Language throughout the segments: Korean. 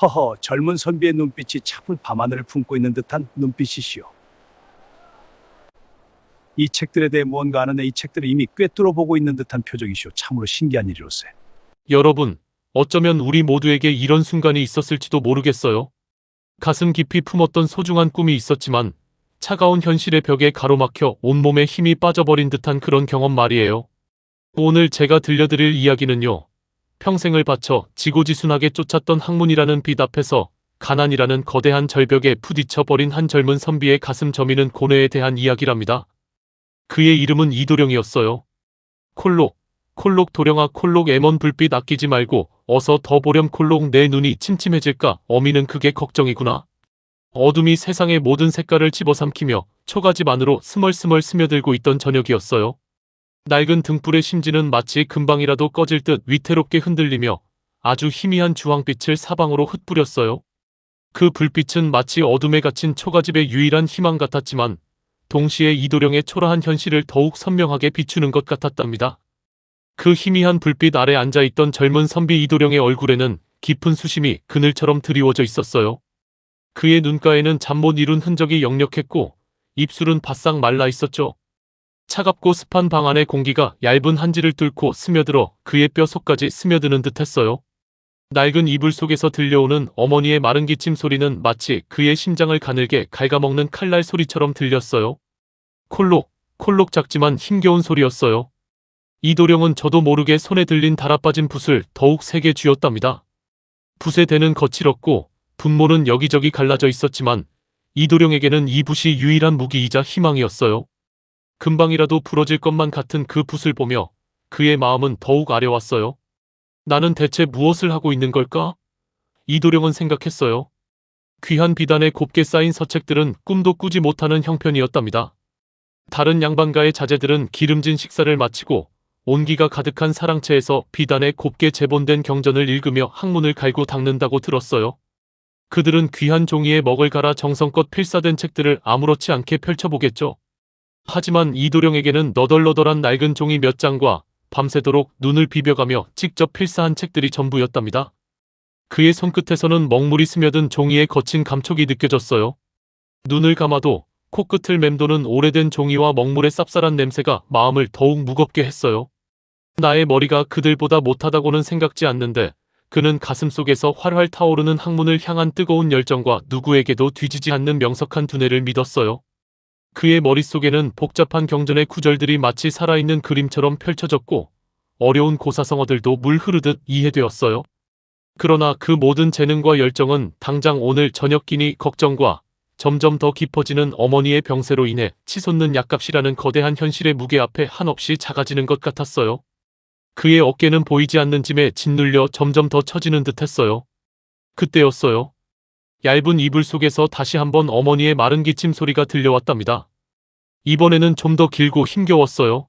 허허, 젊은 선비의 눈빛이 차분 밤하늘을 품고 있는 듯한 눈빛이시오. 이 책들에 대해 무언가 아는 이 책들을 이미 꿰뚫어 보고 있는 듯한 표정이시오. 참으로 신기한 일이로세. 여러분, 어쩌면 우리 모두에게 이런 순간이 있었을지도 모르겠어요. 가슴 깊이 품었던 소중한 꿈이 있었지만 차가운 현실의 벽에 가로막혀 온몸에 힘이 빠져버린 듯한 그런 경험 말이에요. 오늘 제가 들려드릴 이야기는요. 평생을 바쳐 지고지순하게 쫓았던 학문이라는 빛 앞에서 가난이라는 거대한 절벽에 부딪혀 버린 한 젊은 선비의 가슴 저미는 고뇌에 대한 이야기랍니다. 그의 이름은 이도령이었어요. 콜록, 콜록 도령아 콜록 에먼 불빛 아끼지 말고 어서 더 보렴 콜록 내 눈이 침침해질까 어미는 그게 걱정이구나. 어둠이 세상의 모든 색깔을 집어삼키며 초가집 안으로 스멀스멀 스며들고 있던 저녁이었어요. 낡은 등불의 심지는 마치 금방이라도 꺼질 듯 위태롭게 흔들리며 아주 희미한 주황빛을 사방으로 흩뿌렸어요. 그 불빛은 마치 어둠에 갇힌 초가집의 유일한 희망 같았지만 동시에 이도령의 초라한 현실을 더욱 선명하게 비추는 것 같았답니다. 그 희미한 불빛 아래 앉아있던 젊은 선비 이도령의 얼굴에는 깊은 수심이 그늘처럼 드리워져 있었어요. 그의 눈가에는 잠 못 이룬 흔적이 역력했고 입술은 바싹 말라 있었죠. 차갑고 습한 방 안의 공기가 얇은 한지를 뚫고 스며들어 그의 뼈속까지 스며드는 듯했어요. 낡은 이불 속에서 들려오는 어머니의 마른 기침 소리는 마치 그의 심장을 가늘게 갉아먹는 칼날 소리처럼 들렸어요. 콜록, 콜록 작지만 힘겨운 소리였어요. 이도령은 저도 모르게 손에 들린 달아빠진 붓을 더욱 세게 쥐었답니다. 붓의 대는 거칠었고 분모는 여기저기 갈라져 있었지만 이도령에게는 이 붓이 유일한 무기이자 희망이었어요. 금방이라도 부러질 것만 같은 그 붓을 보며 그의 마음은 더욱 아려왔어요. 나는 대체 무엇을 하고 있는 걸까? 이도령은 생각했어요. 귀한 비단에 곱게 쌓인 서책들은 꿈도 꾸지 못하는 형편이었답니다. 다른 양반가의 자제들은 기름진 식사를 마치고 온기가 가득한 사랑채에서 비단에 곱게 제본된 경전을 읽으며 학문을 갈고 닦는다고 들었어요. 그들은 귀한 종이에 먹을 갈아 정성껏 필사된 책들을 아무렇지 않게 펼쳐보겠죠. 하지만 이도령에게는 너덜너덜한 낡은 종이 몇 장과 밤새도록 눈을 비벼가며 직접 필사한 책들이 전부였답니다. 그의 손끝에서는 먹물이 스며든 종이의 거친 감촉이 느껴졌어요. 눈을 감아도 코끝을 맴도는 오래된 종이와 먹물의 쌉쌀한 냄새가 마음을 더욱 무겁게 했어요. 나의 머리가 그들보다 못하다고는 생각지 않는데 그는 가슴속에서 활활 타오르는 학문을 향한 뜨거운 열정과 누구에게도 뒤지지 않는 명석한 두뇌를 믿었어요. 그의 머릿속에는 복잡한 경전의 구절들이 마치 살아있는 그림처럼 펼쳐졌고 어려운 고사성어들도 물 흐르듯 이해되었어요. 그러나 그 모든 재능과 열정은 당장 오늘 저녁 끼니 걱정과 점점 더 깊어지는 어머니의 병세로 인해 치솟는 약값이라는 거대한 현실의 무게 앞에 한없이 작아지는 것 같았어요. 그의 어깨는 보이지 않는 짐에 짓눌려 점점 더 처지는 듯했어요. 그때였어요. 얇은 이불 속에서 다시 한번 어머니의 마른 기침 소리가 들려왔답니다. 이번에는 좀 더 길고 힘겨웠어요.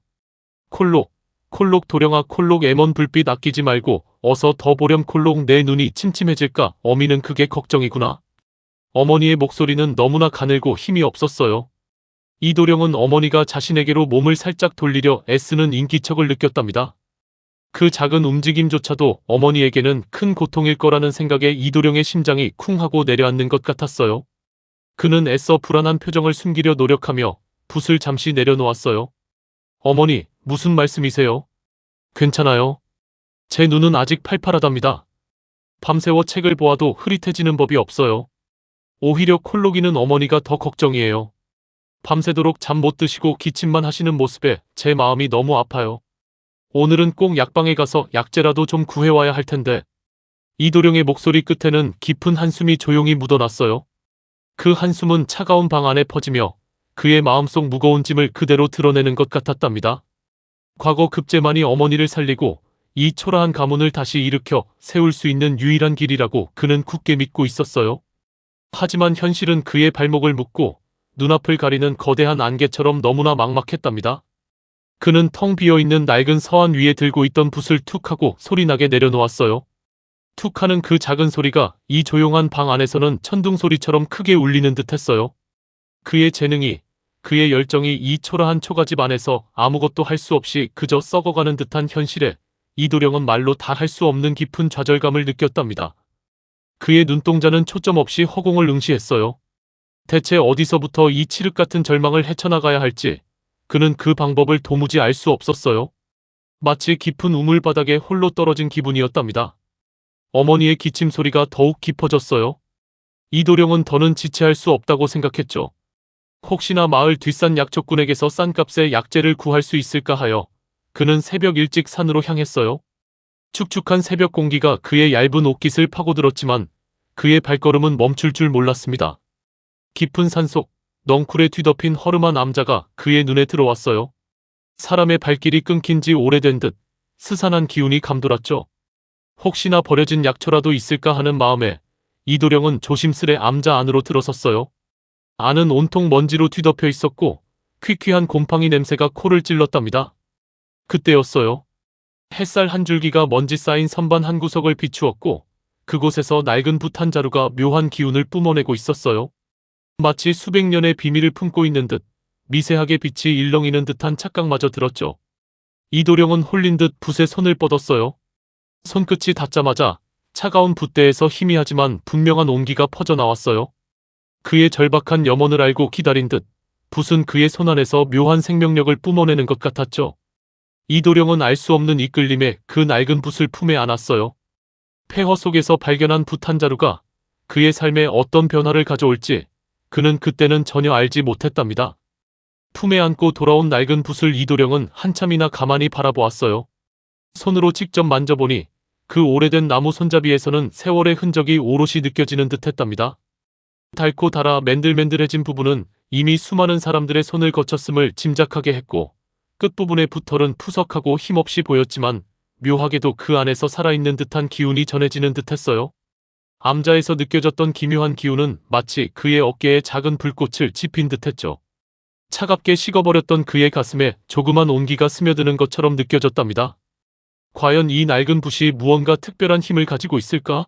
콜록, 콜록 도령아 콜록 에먼 불빛 아끼지 말고 어서 더 보렴 콜록 내 눈이 침침해질까 어미는 그게 걱정이구나. 어머니의 목소리는 너무나 가늘고 힘이 없었어요. 이도령은 어머니가 자신에게로 몸을 살짝 돌리려 애쓰는 인기척을 느꼈답니다. 그 작은 움직임조차도 어머니에게는 큰 고통일 거라는 생각에 이도령의 심장이 쿵 하고 내려앉는 것 같았어요. 그는 애써 불안한 표정을 숨기려 노력하며 붓을 잠시 내려놓았어요. 어머니, 무슨 말씀이세요? 괜찮아요. 제 눈은 아직 팔팔하답니다. 밤새워 책을 보아도 흐릿해지는 법이 없어요. 오히려 콜록이는 어머니가 더 걱정이에요. 밤새도록 잠 못 드시고 기침만 하시는 모습에 제 마음이 너무 아파요. 오늘은 꼭 약방에 가서 약재라도 좀 구해와야 할 텐데. 이도령의 목소리 끝에는 깊은 한숨이 조용히 묻어났어요. 그 한숨은 차가운 방 안에 퍼지며 그의 마음속 무거운 짐을 그대로 드러내는 것 같았답니다. 과거 급제만이 어머니를 살리고 이 초라한 가문을 다시 일으켜 세울 수 있는 유일한 길이라고 그는 굳게 믿고 있었어요. 하지만 현실은 그의 발목을 묶고 눈앞을 가리는 거대한 안개처럼 너무나 막막했답니다. 그는 텅 비어있는 낡은 서한 위에 들고 있던 붓을 툭 하고 소리나게 내려놓았어요. 툭 하는 그 작은 소리가 이 조용한 방 안에서는 천둥소리처럼 크게 울리는 듯했어요. 그의 재능이, 그의 열정이 이 초라한 초가집 안에서 아무것도 할 수 없이 그저 썩어가는 듯한 현실에 이도령은 말로 다 할 수 없는 깊은 좌절감을 느꼈답니다. 그의 눈동자는 초점 없이 허공을 응시했어요. 대체 어디서부터 이 칠흑 같은 절망을 헤쳐나가야 할지 그는 그 방법을 도무지 알 수 없었어요. 마치 깊은 우물바닥에 홀로 떨어진 기분이었답니다. 어머니의 기침 소리가 더욱 깊어졌어요. 이도령은 더는 지체할 수 없다고 생각했죠. 혹시나 마을 뒷산 약초꾼에게서 싼 값에 약재를 구할 수 있을까 하여 그는 새벽 일찍 산으로 향했어요. 축축한 새벽 공기가 그의 얇은 옷깃을 파고들었지만 그의 발걸음은 멈출 줄 몰랐습니다. 깊은 산속 넝쿨에 뒤덮인 허름한 암자가 그의 눈에 들어왔어요. 사람의 발길이 끊긴 지 오래된 듯 스산한 기운이 감돌았죠. 혹시나 버려진 약초라도 있을까 하는 마음에 이도령은 조심스레 암자 안으로 들어섰어요. 안은 온통 먼지로 뒤덮여 있었고 퀴퀴한 곰팡이 냄새가 코를 찔렀답니다. 그때였어요. 햇살 한 줄기가 먼지 쌓인 선반 한 구석을 비추었고 그곳에서 낡은 붓 한 자루가 묘한 기운을 뿜어내고 있었어요. 마치 수백 년의 비밀을 품고 있는 듯 미세하게 빛이 일렁이는 듯한 착각마저 들었죠. 이도령은 홀린 듯 붓에 손을 뻗었어요. 손끝이 닿자마자 차가운 붓대에서 희미하지만 분명한 온기가 퍼져나왔어요. 그의 절박한 염원을 알고 기다린 듯 붓은 그의 손 안에서 묘한 생명력을 뿜어내는 것 같았죠. 이도령은 알 수 없는 이끌림에 그 낡은 붓을 품에 안았어요. 폐허 속에서 발견한 붓 한 자루가 그의 삶에 어떤 변화를 가져올지 그는 그때는 전혀 알지 못했답니다. 품에 안고 돌아온 낡은 붓을 이도령은 한참이나 가만히 바라보았어요. 손으로 직접 만져보니 그 오래된 나무 손잡이에서는 세월의 흔적이 오롯이 느껴지는 듯했답니다. 닳고 닳아 맨들맨들해진 부분은 이미 수많은 사람들의 손을 거쳤음을 짐작하게 했고 끝부분의 붓털은 푸석하고 힘없이 보였지만 묘하게도 그 안에서 살아있는 듯한 기운이 전해지는 듯했어요. 암자에서 느껴졌던 기묘한 기운은 마치 그의 어깨에 작은 불꽃을 지핀 듯했죠. 차갑게 식어버렸던 그의 가슴에 조그만 온기가 스며드는 것처럼 느껴졌답니다. 과연 이 낡은 붓이 무언가 특별한 힘을 가지고 있을까?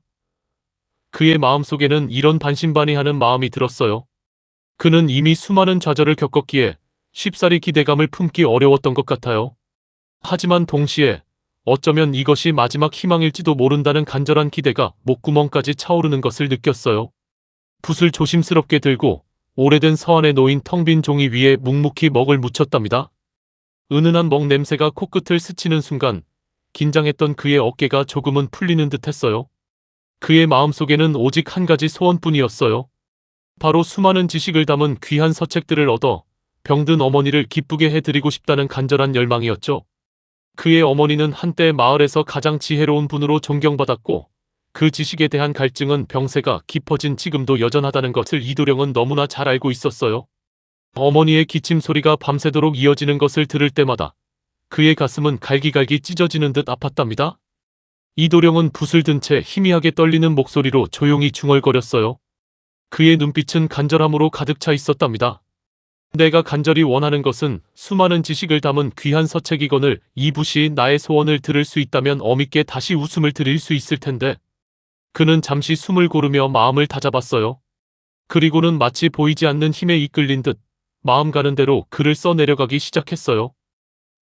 그의 마음속에는 이런 반신반의하는 마음이 들었어요. 그는 이미 수많은 좌절을 겪었기에 쉽사리 기대감을 품기 어려웠던 것 같아요. 하지만 동시에 어쩌면 이것이 마지막 희망일지도 모른다는 간절한 기대가 목구멍까지 차오르는 것을 느꼈어요. 붓을 조심스럽게 들고 오래된 서안에 놓인 텅 빈 종이 위에 묵묵히 먹을 묻혔답니다. 은은한 먹 냄새가 코끝을 스치는 순간 긴장했던 그의 어깨가 조금은 풀리는 듯했어요. 그의 마음속에는 오직 한 가지 소원뿐이었어요. 바로 수많은 지식을 담은 귀한 서책들을 얻어 병든 어머니를 기쁘게 해드리고 싶다는 간절한 열망이었죠. 그의 어머니는 한때 마을에서 가장 지혜로운 분으로 존경받았고 그 지식에 대한 갈증은 병세가 깊어진 지금도 여전하다는 것을 이도령은 너무나 잘 알고 있었어요. 어머니의 기침 소리가 밤새도록 이어지는 것을 들을 때마다 그의 가슴은 갈기갈기 찢어지는 듯 아팠답니다. 이도령은 붓을 든 채 희미하게 떨리는 목소리로 조용히 중얼거렸어요. 그의 눈빛은 간절함으로 가득 차 있었답니다. 내가 간절히 원하는 것은 수많은 지식을 담은 귀한 서책이거늘 이 붓이 나의 소원을 들을 수 있다면 어밉게 다시 웃음을 드릴 수 있을 텐데. 그는 잠시 숨을 고르며 마음을 다잡았어요. 그리고는 마치 보이지 않는 힘에 이끌린 듯 마음 가는 대로 글을 써내려가기 시작했어요.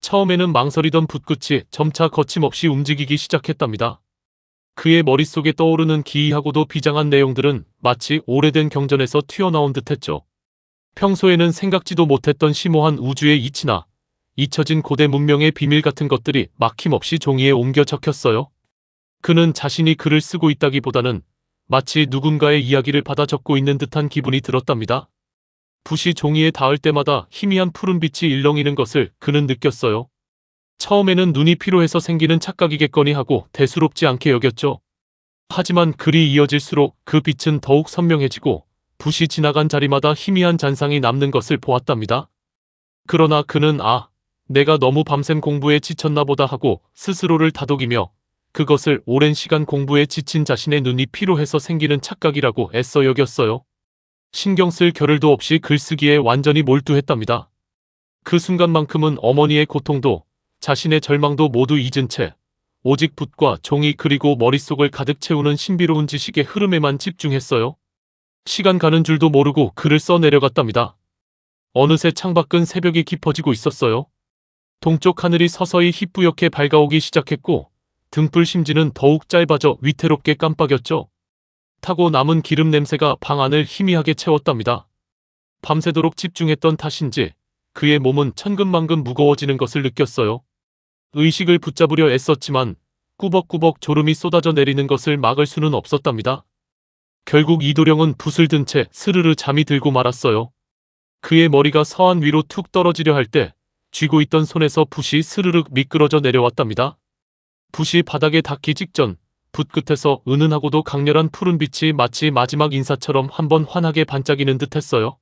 처음에는 망설이던 붓끝이 점차 거침없이 움직이기 시작했답니다. 그의 머릿속에 떠오르는 기이하고도 비장한 내용들은 마치 오래된 경전에서 튀어나온 듯했죠. 평소에는 생각지도 못했던 심오한 우주의 이치나 잊혀진 고대 문명의 비밀 같은 것들이 막힘없이 종이에 옮겨 적혔어요. 그는 자신이 글을 쓰고 있다기보다는 마치 누군가의 이야기를 받아 적고 있는 듯한 기분이 들었답니다. 붓이 종이에 닿을 때마다 희미한 푸른빛이 일렁이는 것을 그는 느꼈어요. 처음에는 눈이 피로해서 생기는 착각이겠거니 하고 대수롭지 않게 여겼죠. 하지만 글이 이어질수록 그 빛은 더욱 선명해지고 붓이 지나간 자리마다 희미한 잔상이 남는 것을 보았답니다. 그러나 그는 내가 너무 밤샘 공부에 지쳤나 보다 하고 스스로를 다독이며 그것을 오랜 시간 공부에 지친 자신의 눈이 피로해서 생기는 착각이라고 애써 여겼어요. 신경 쓸 겨를도 없이 글쓰기에 완전히 몰두했답니다. 그 순간만큼은 어머니의 고통도 자신의 절망도 모두 잊은 채 오직 붓과 종이 그리고 머릿속을 가득 채우는 신비로운 지식의 흐름에만 집중했어요. 시간 가는 줄도 모르고 글을 써내려갔답니다. 어느새 창밖은 새벽이 깊어지고 있었어요. 동쪽 하늘이 서서히 희뿌옇게 밝아오기 시작했고 등불 심지는 더욱 짧아져 위태롭게 깜빡였죠. 타고 남은 기름 냄새가 방 안을 희미하게 채웠답니다. 밤새도록 집중했던 탓인지 그의 몸은 천근만근 무거워지는 것을 느꼈어요. 의식을 붙잡으려 애썼지만 꾸벅꾸벅 졸음이 쏟아져 내리는 것을 막을 수는 없었답니다. 결국 이도령은 붓을 든 채 스르르 잠이 들고 말았어요. 그의 머리가 서한 위로 툭 떨어지려 할 때 쥐고 있던 손에서 붓이 스르륵 미끄러져 내려왔답니다. 붓이 바닥에 닿기 직전 붓 끝에서 은은하고도 강렬한 푸른빛이 마치 마지막 인사처럼 한번 환하게 반짝이는 듯했어요.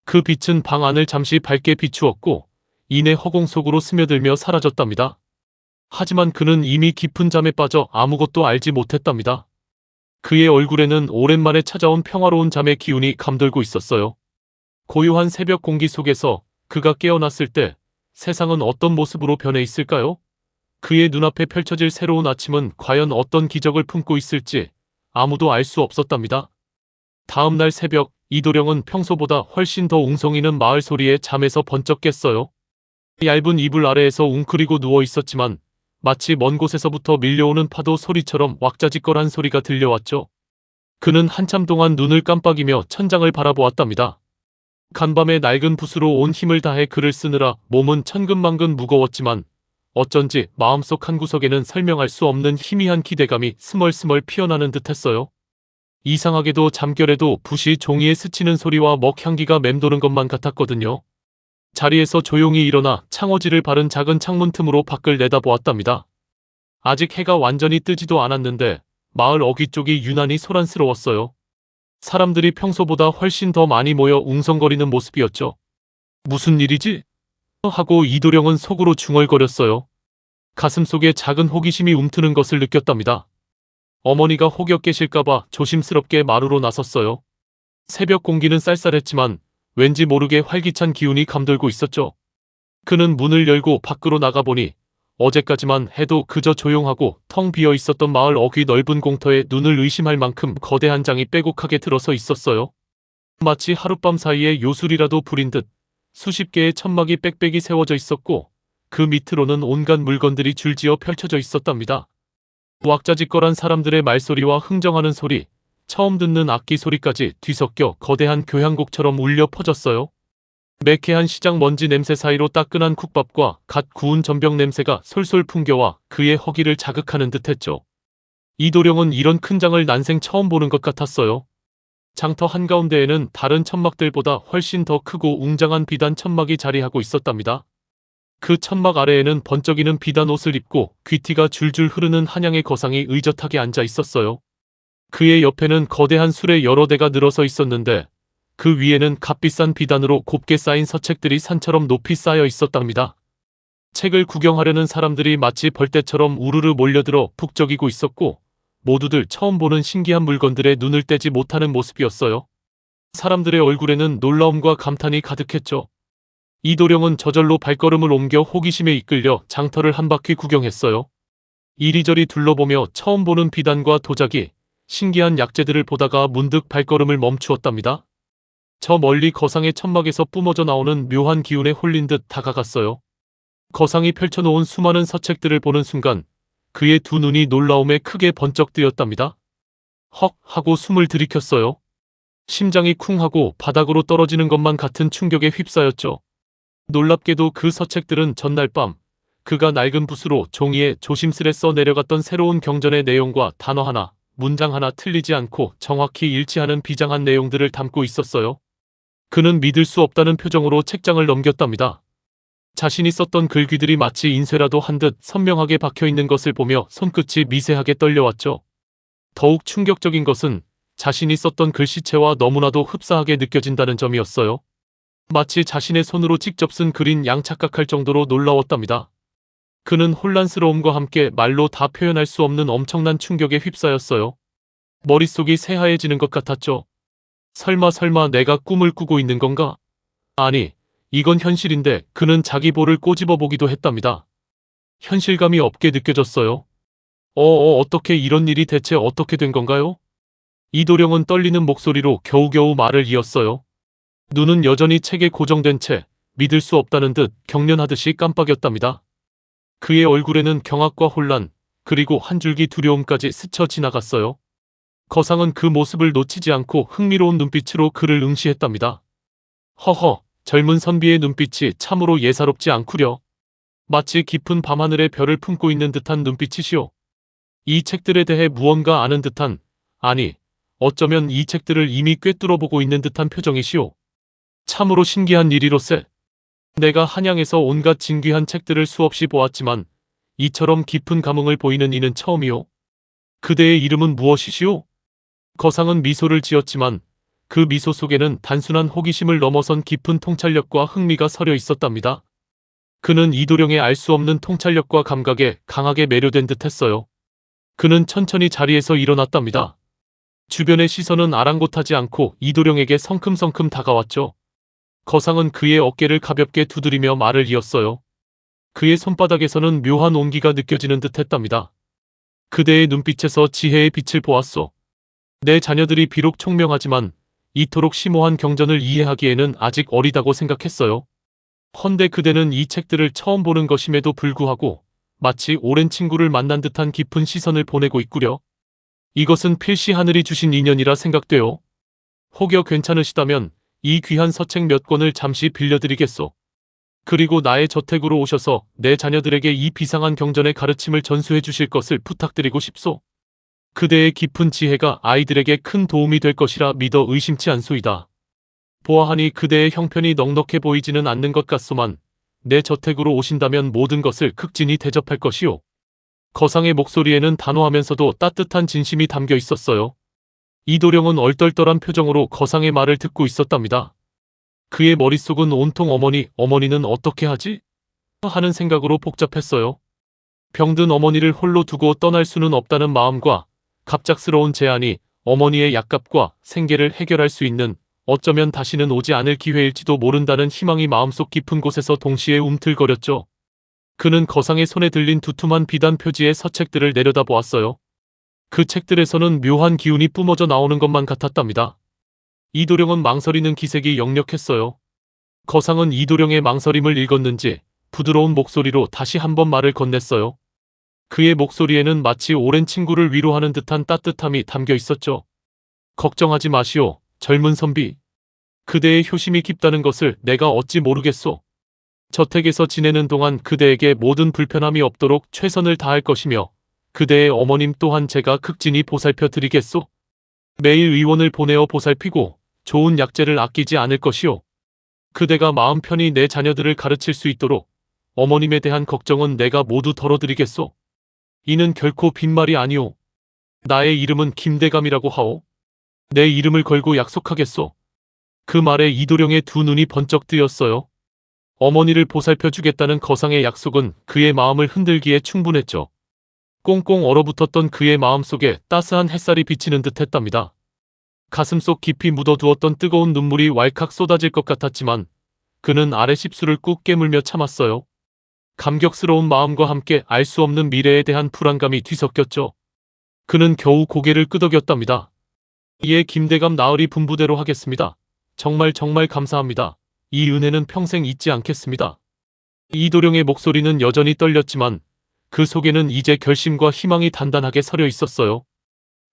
그 빛은 방 안을 잠시 밝게 비추었고 이내 허공 속으로 스며들며 사라졌답니다. 하지만 그는 이미 깊은 잠에 빠져 아무것도 알지 못했답니다. 그의 얼굴에는 오랜만에 찾아온 평화로운 잠의 기운이 감돌고 있었어요. 고요한 새벽 공기 속에서 그가 깨어났을 때 세상은 어떤 모습으로 변해 있을까요? 그의 눈앞에 펼쳐질 새로운 아침은 과연 어떤 기적을 품고 있을지 아무도 알 수 없었답니다. 다음 날 새벽 이도령은 평소보다 훨씬 더 웅성이는 마을 소리에 잠에서 번쩍 깼어요. 얇은 이불 아래에서 웅크리고 누워 있었지만 마치 먼 곳에서부터 밀려오는 파도 소리처럼 왁자지껄한 소리가 들려왔죠. 그는 한참 동안 눈을 깜빡이며 천장을 바라보았답니다. 간밤에 낡은 붓으로 온 힘을 다해 글을 쓰느라 몸은 천근만근 무거웠지만 어쩐지 마음속 한구석에는 설명할 수 없는 희미한 기대감이 스멀스멀 피어나는 듯했어요. 이상하게도 잠결에도 붓이 종이에 스치는 소리와 먹향기가 맴도는 것만 같았거든요. 자리에서 조용히 일어나 창호지를 바른 작은 창문 틈으로 밖을 내다보았답니다. 아직 해가 완전히 뜨지도 않았는데 마을 어귀 쪽이 유난히 소란스러웠어요. 사람들이 평소보다 훨씬 더 많이 모여 웅성거리는 모습이었죠. 무슨 일이지? 하고 이도령은 속으로 중얼거렸어요. 가슴속에 작은 호기심이 움트는 것을 느꼈답니다. 어머니가 혹여 깨실까봐 조심스럽게 마루로 나섰어요. 새벽 공기는 쌀쌀했지만 왠지 모르게 활기찬 기운이 감돌고 있었죠. 그는 문을 열고 밖으로 나가보니 어제까지만 해도 그저 조용하고 텅 비어 있었던 마을 어귀 넓은 공터에 눈을 의심할 만큼 거대한 장이 빼곡하게 들어서 있었어요. 마치 하룻밤 사이에 요술이라도 부린 듯 수십 개의 천막이 빽빽이 세워져 있었고 그 밑으로는 온갖 물건들이 줄지어 펼쳐져 있었답니다. 왁자지껄한 사람들의 말소리와 흥정하는 소리, 처음 듣는 악기 소리까지 뒤섞여 거대한 교향곡처럼 울려 퍼졌어요. 매캐한 시장 먼지 냄새 사이로 따끈한 쿡밥과 갓 구운 전병 냄새가 솔솔 풍겨와 그의 허기를 자극하는 듯했죠. 이도령은 이런 큰 장을 난생 처음 보는 것 같았어요. 장터 한가운데에는 다른 천막들보다 훨씬 더 크고 웅장한 비단 천막이 자리하고 있었답니다. 그 천막 아래에는 번쩍이는 비단 옷을 입고 귀티가 줄줄 흐르는 한양의 거상이 의젓하게 앉아 있었어요. 그의 옆에는 거대한 술에 여러 대가 늘어서 있었는데 그 위에는 값비싼 비단으로 곱게 쌓인 서책들이 산처럼 높이 쌓여 있었답니다. 책을 구경하려는 사람들이 마치 벌떼처럼 우르르 몰려들어 북적이고 있었고 모두들 처음 보는 신기한 물건들에 눈을 떼지 못하는 모습이었어요. 사람들의 얼굴에는 놀라움과 감탄이 가득했죠. 이도령은 저절로 발걸음을 옮겨 호기심에 이끌려 장터를 한 바퀴 구경했어요. 이리저리 둘러보며 처음 보는 비단과 도자기, 신기한 약재들을 보다가 문득 발걸음을 멈추었답니다. 저 멀리 거상의 천막에서 뿜어져 나오는 묘한 기운에 홀린 듯 다가갔어요. 거상이 펼쳐놓은 수많은 서책들을 보는 순간 그의 두 눈이 놀라움에 크게 번쩍 뜨였답니다. 헉 하고 숨을 들이켰어요. 심장이 쿵 하고 바닥으로 떨어지는 것만 같은 충격에 휩싸였죠. 놀랍게도 그 서책들은 전날 밤 그가 낡은 붓으로 종이에 조심스레 써 내려갔던 새로운 경전의 내용과 단어 하나, 문장 하나 틀리지 않고 정확히 일치하는 비장한 내용들을 담고 있었어요. 그는 믿을 수 없다는 표정으로 책장을 넘겼답니다. 자신이 썼던 글귀들이 마치 인쇄라도 한 듯 선명하게 박혀있는 것을 보며 손끝이 미세하게 떨려왔죠. 더욱 충격적인 것은 자신이 썼던 글씨체와 너무나도 흡사하게 느껴진다는 점이었어요. 마치 자신의 손으로 직접 쓴 글인 양 착각할 정도로 놀라웠답니다. 그는 혼란스러움과 함께 말로 다 표현할 수 없는 엄청난 충격에 휩싸였어요. 머릿속이 새하얘지는 것 같았죠. 설마 내가 꿈을 꾸고 있는 건가? 아니, 이건 현실인데 그는 자기 볼을 꼬집어 보기도 했답니다. 현실감이 없게 느껴졌어요. 어떻게 이런 일이 대체 어떻게 된 건가요? 이도령은 떨리는 목소리로 겨우겨우 말을 이었어요. 눈은 여전히 책에 고정된 채 믿을 수 없다는 듯 경련하듯이 깜빡였답니다. 그의 얼굴에는 경악과 혼란, 그리고 한 줄기 두려움까지 스쳐 지나갔어요. 거상은 그 모습을 놓치지 않고 흥미로운 눈빛으로 그를 응시했답니다. 허허, 젊은 선비의 눈빛이 참으로 예사롭지 않구려. 마치 깊은 밤하늘의 별을 품고 있는 듯한 눈빛이시오. 이 책들에 대해 무언가 아는 듯한, 아니, 어쩌면 이 책들을 이미 꿰뚫어 보고 있는 듯한 표정이시오. 참으로 신기한 일이로세. 내가 한양에서 온갖 진귀한 책들을 수없이 보았지만 이처럼 깊은 감흥을 보이는 이는 처음이오. 그대의 이름은 무엇이시오? 거상은 미소를 지었지만 그 미소 속에는 단순한 호기심을 넘어선 깊은 통찰력과 흥미가 서려 있었답니다. 그는 이도령의 알 수 없는 통찰력과 감각에 강하게 매료된 듯했어요. 그는 천천히 자리에서 일어났답니다. 주변의 시선은 아랑곳하지 않고 이도령에게 성큼성큼 다가왔죠. 거상은 그의 어깨를 가볍게 두드리며 말을 이었어요. 그의 손바닥에서는 묘한 온기가 느껴지는 듯했답니다. 그대의 눈빛에서 지혜의 빛을 보았소. 내 자녀들이 비록 총명하지만 이토록 심오한 경전을 이해하기에는 아직 어리다고 생각했어요. 헌데 그대는 이 책들을 처음 보는 것임에도 불구하고 마치 오랜 친구를 만난 듯한 깊은 시선을 보내고 있구려. 이것은 필시 하늘이 주신 인연이라 생각돼요. 혹여 괜찮으시다면 이 귀한 서책 몇 권을 잠시 빌려드리겠소. 그리고 나의 저택으로 오셔서 내 자녀들에게 이 비상한 경전의 가르침을 전수해 주실 것을 부탁드리고 싶소. 그대의 깊은 지혜가 아이들에게 큰 도움이 될 것이라 믿어 의심치 않소이다. 보아하니 그대의 형편이 넉넉해 보이지는 않는 것 같소만 내 저택으로 오신다면 모든 것을 극진히 대접할 것이오. 거상의 목소리에는 단호하면서도 따뜻한 진심이 담겨 있었어요. 이도령은 얼떨떨한 표정으로 거상의 말을 듣고 있었답니다. 그의 머릿속은 온통 어머니는 어떻게 하지? 하는 생각으로 복잡했어요. 병든 어머니를 홀로 두고 떠날 수는 없다는 마음과 갑작스러운 제안이 어머니의 약값과 생계를 해결할 수 있는 어쩌면 다시는 오지 않을 기회일지도 모른다는 희망이 마음속 깊은 곳에서 동시에 움틀거렸죠. 그는 거상의 손에 들린 두툼한 비단 표지의 서책들을 내려다보았어요. 그 책들에서는 묘한 기운이 뿜어져 나오는 것만 같았답니다. 이도령은 망설이는 기색이 역력했어요. 거상은 이도령의 망설임을 읽었는지 부드러운 목소리로 다시 한번 말을 건넸어요. 그의 목소리에는 마치 오랜 친구를 위로하는 듯한 따뜻함이 담겨 있었죠. 걱정하지 마시오, 젊은 선비. 그대의 효심이 깊다는 것을 내가 어찌 모르겠소. 저택에서 지내는 동안 그대에게 모든 불편함이 없도록 최선을 다할 것이며 그대의 어머님 또한 제가 극진히 보살펴 드리겠소. 매일 의원을 보내어 보살피고 좋은 약재를 아끼지 않을 것이오. 그대가 마음 편히 내 자녀들을 가르칠 수 있도록 어머님에 대한 걱정은 내가 모두 덜어드리겠소. 이는 결코 빈말이 아니오. 나의 이름은 김대감이라고 하오. 내 이름을 걸고 약속하겠소. 그 말에 이도령의 두 눈이 번쩍 뜨였어요. 어머니를 보살펴 주겠다는 거상의 약속은 그의 마음을 흔들기에 충분했죠. 꽁꽁 얼어붙었던 그의 마음속에 따스한 햇살이 비치는 듯 했답니다. 가슴속 깊이 묻어두었던 뜨거운 눈물이 왈칵 쏟아질 것 같았지만 그는 아래 십수를 꾹 깨물며 참았어요. 감격스러운 마음과 함께 알 수 없는 미래에 대한 불안감이 뒤섞였죠. 그는 겨우 고개를 끄덕였답니다. 예, 김대감 나으리 분부대로 하겠습니다. 정말 감사합니다. 이 은혜는 평생 잊지 않겠습니다. 이도령의 목소리는 여전히 떨렸지만 그 속에는 이제 결심과 희망이 단단하게 서려 있었어요.